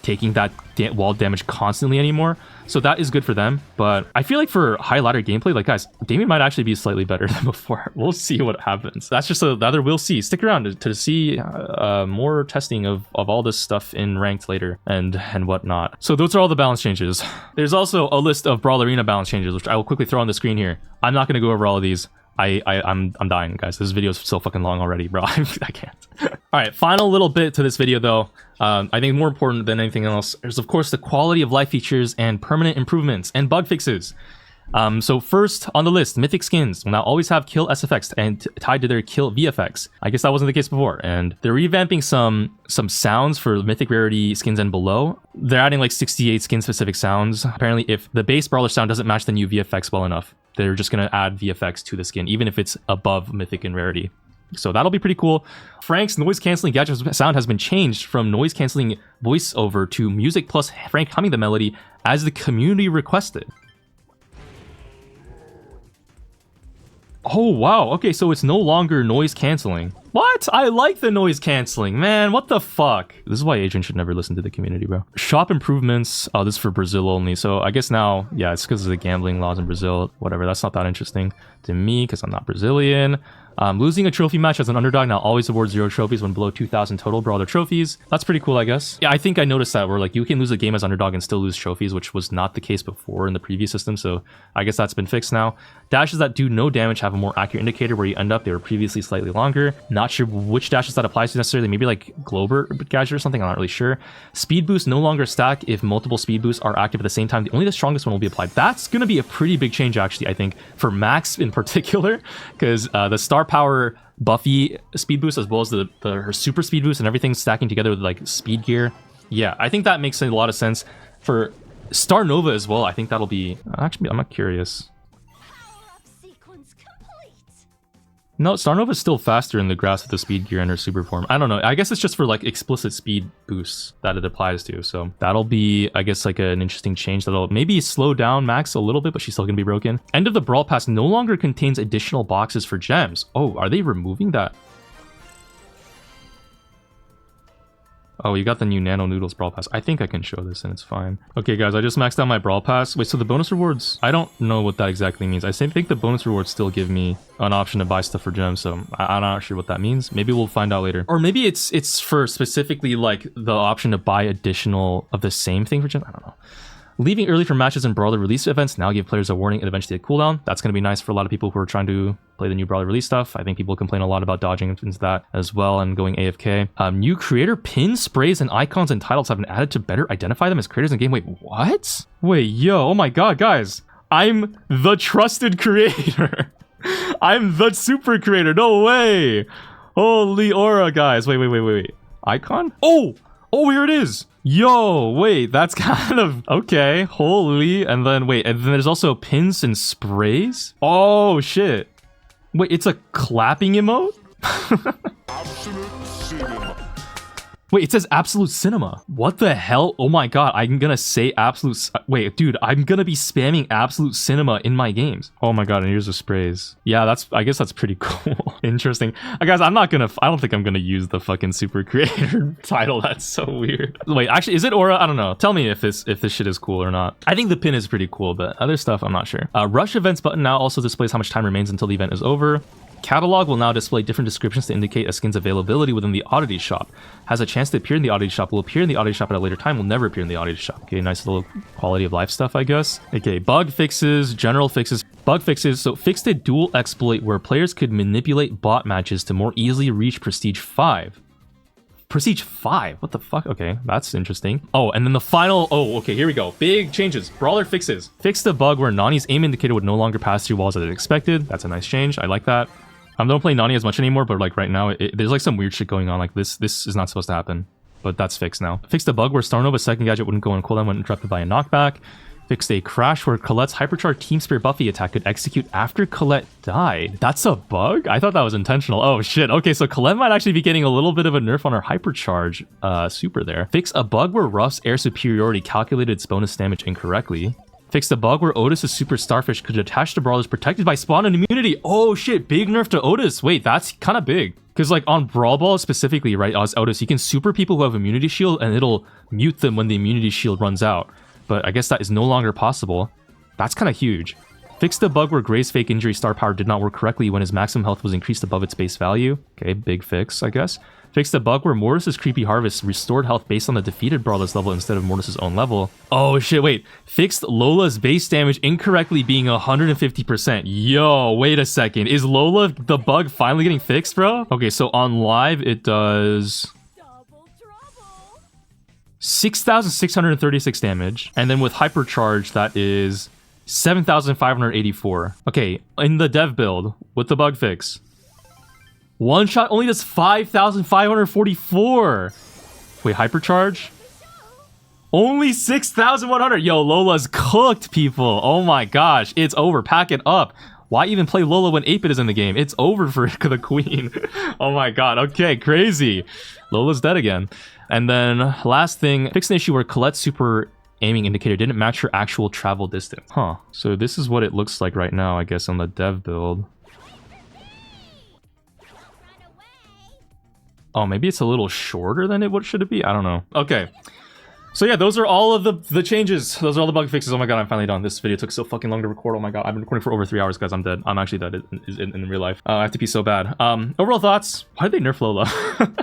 [SPEAKER 1] taking that wall damage constantly anymore. So that is good for them. But I feel like for high ladder gameplay, like guys, Damien might actually be slightly better than before. We'll see what happens. That's just another we'll see. Stick around to see more testing of all this stuff in ranked later and whatnot. So those are all the balance changes. There's also a list of Brawl Arena balance changes, which I will quickly throw on the screen here. I'm not going to go over all of these. I'm dying, guys. This video is so fucking long already, bro. I can't. All right, final little bit to this video, though. I think more important than anything else is, of course, the quality of life features and permanent improvements and bug fixes. So first on the list, mythic skins will now always have kill SFX and tied to their kill VFX. I guess that wasn't the case before, and they're revamping some sounds for mythic rarity skins and below. They're adding like 68 skin specific sounds. Apparently, if the base brawler sound doesn't match the new VFX well enough, they're just going to add VFX to the skin, even if it's above mythic and rarity. So that'll be pretty cool. Frank's noise canceling gadget sound has been changed from noise canceling voiceover to music plus Frank humming the melody as the community requested. Oh, wow. Okay, so it's no longer noise canceling. What? I like the noise canceling, man. What the fuck? This is why agents should never listen to the community, bro. Shop improvements. Oh, this is for Brazil only. So I guess now, yeah, it's because of the gambling laws in Brazil. Whatever. That's not that interesting to me because I'm not Brazilian. Losing a trophy match as an underdog now always awards 0 trophies when below 2,000 total brawler trophies. That's pretty cool, I guess. Yeah, I think I noticed that where like you can lose a game as underdog and still lose trophies, which was not the case before in the previous system. So I guess that's been fixed now. Dashes that do no damage have a more accurate indicator where you end up. They were previously slightly longer. Not sure which dashes that applies to necessarily. Maybe like Glober gadget or something. I'm not really sure. Speed boosts no longer stack if multiple speed boosts are active at the same time. Only the strongest one will be applied. That's going to be a pretty big change, actually, I think, for Max in particular, because the star power Buffy speed boost as well as her super speed boost and everything stacking together with like speed gear. Yeah, I think that makes a lot of sense. For Star Nova as well, I think that'll be... Actually, I'm not curious. No, Star Nova is still faster in the grass with the speed gear and her super form. I don't know. I guess it's just for like explicit speed boosts that it applies to. So that'll be, I guess, like an interesting change that'll maybe slow down Max a little bit, but she's still gonna be broken. End of the Brawl Pass no longer contains additional boxes for gems. Oh, are they removing that? Oh, you got the new Nano Noodles Brawl Pass. I think I can show this and it's fine. Okay, guys, I just maxed out my Brawl Pass. Wait, so the bonus rewards, I don't know what that exactly means. I think the bonus rewards still give me an option to buy stuff for gems, so I'm not sure what that means. Maybe we'll find out later. Or maybe it's for specifically like the option to buy additional of the same thing for gems. I don't know. Leaving early for matches and Brawler release events now give players a warning and eventually a cooldown. That's going to be nice for a lot of people who are trying to play the new Brawler release stuff. I think people complain a lot about dodging into that as well and going AFK. New creator pins, sprays, and icons and titles have been added to better identify them as creators in game. Wait, what? Wait, yo, oh my god, guys. I'm the trusted creator. I'm the super creator. No way. Holy aura, guys. Wait. Icon? Oh, here it is. Yo, wait, that's kind of okay. Holy, and then wait, and then there's also pins and sprays. Oh shit. Wait, it's a clapping emote? Wait, it says Absolute Cinema. What the hell? Oh my god, I'm gonna say Absolute... Wait, dude, I'm gonna be spamming Absolute Cinema in my games. Oh my god, and here's the sprays. Yeah, I guess that's pretty cool. Interesting. Guys, I don't think I'm gonna use the fucking Super Creator title. That's so weird. Wait, actually, is it Aura? I don't know. Tell me if this shit is cool or not. I think the pin is pretty cool, but other stuff, I'm not sure. Rush Events button now also displays how much time remains until the event is over. Catalog will now display different descriptions to indicate a skin's availability within the oddity shop. Has a chance to appear in the oddity shop, will appear in the oddity shop at a later time, will never appear in the oddity shop. Okay, nice little quality of life stuff, I guess. Okay, bug fixes, general fixes. Bug fixes, so fixed a dual exploit where players could manipulate bot matches to more easily reach Prestige 5. Prestige 5? What the fuck? Okay, that's interesting. Oh, and then the final... Oh, okay, here we go. Big changes. Brawler fixes. Fixed a bug where Nani's aim indicator would no longer pass through walls as expected. That's a nice change. I like that. I don't play Nani as much anymore, but like right now, there's like some weird shit going on. Like this is not supposed to happen, but that's fixed now. Fixed a bug where Starnova's second gadget wouldn't go on cooldown when interrupted by a knockback. Fixed a crash where Colette's hypercharged Team Spirit Buffy attack could execute after Colette died. That's a bug? I thought that was intentional. Oh shit. Okay, so Colette might actually be getting a little bit of a nerf on her hypercharge super there. Fix a bug where Ruff's air superiority calculated its bonus damage incorrectly. Fixed a bug where Otis's super starfish could attach to brawlers protected by spawn and immunity. Oh shit, big nerf to Otis. Wait, that's kind of big. Because like on Brawl Ball specifically, right, as Otis, you can super people who have immunity shield and it'll mute them when the immunity shield runs out. But I guess that is no longer possible. That's kind of huge. Fixed the bug where Gray's fake injury star power did not work correctly when his maximum health was increased above its base value. Okay, big fix, I guess. Fixed the bug where Mortis's creepy harvest restored health based on the defeated brawler's level instead of Mortis's own level. Oh shit, wait. Fixed Lola's base damage incorrectly being 150%. Yo, wait a second. Is Lola the bug finally getting fixed, bro? Okay, so on live it does 6,636 damage. And then with hypercharge, that is 7,584. Okay, in the dev build with the bug fix, one shot only does 5,544. Wait, hypercharge? Only 6,100. Yo, Lola's cooked, people. Oh my gosh, it's over. Pack it up. Why even play Lola when 8-bit is in the game? It's over for the queen. Oh my god, okay, crazy. Lola's dead again. And then last thing, fix an issue where Colette's super aiming indicator didn't match her actual travel distance. Huh. So this is what it looks like right now, I guess, on the dev build. Oh, maybe it's a little shorter than what should it be? I don't know. Okay. So yeah, those are all of the changes. Those are all the bug fixes. Oh my god, I'm finally done. This video took so fucking long to record. Oh my god, I've been recording for over 3 hours, guys. I'm dead. I'm actually dead in real life. I have to pee so bad. Overall thoughts? Why did they nerf Lola?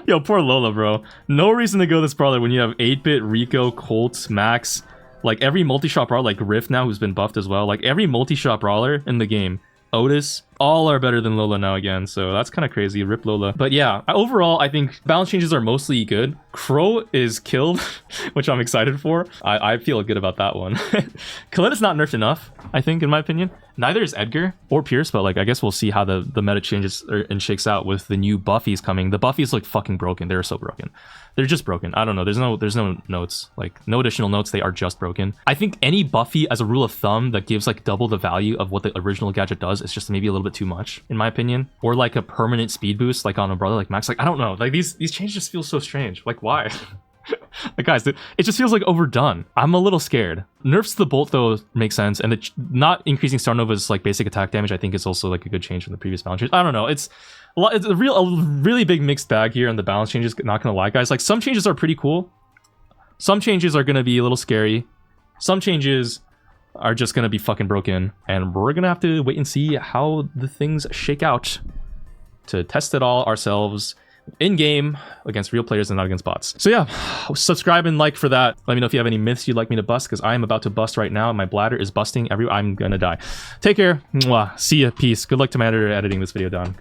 [SPEAKER 1] Yo, poor Lola, bro. No reason to go this brawler when you have 8-bit, Rico, Colts, Max. Like every multi-shot brawler, like Rift now, who's been buffed as well. Like every multi-shot brawler in the game, Otis, all are better than Lola now again, so that's kind of crazy. Rip Lola. But yeah, overall, I think balance changes are mostly good. Crow is killed, which I'm excited for. I feel good about that one. Colette is not nerfed enough, I think, in my opinion. Neither is Edgar or Pierce, but like I guess we'll see how the meta changes and shakes out with the new Buffies coming. The Buffies look fucking broken. They're so broken. They're just broken. I don't know. There's no notes, like no additional notes. They are just broken. I think any Buffy, as a rule of thumb, that gives like double the value of what the original gadget does, is just maybe a little bit too much, in my opinion. Or like a permanent speed boost, like on a brother like Max. Like I don't know. Like these changes just feel so strange. Like why? Like guys, it just feels like overdone. I'm a little scared. Nerfs to the bolt though makes sense, and not increasing Starnova's like basic attack damage I think is also like a good change from the previous balance change. I don't know. It's a really big mixed bag here on the balance changes. Not gonna lie, guys. Like some changes are pretty cool. Some changes are gonna be a little scary. Some changes are just gonna be fucking broken, and we're gonna have to wait and see how the things shake out to test it all ourselves in game against real players and not against bots. So yeah, subscribe and like for that. Let me know if you have any myths you'd like me to bust, because I am about to bust right now. My bladder is busting. I'm gonna die. Take care. Mwah. See ya. Peace. Good luck to my editor editing this video down.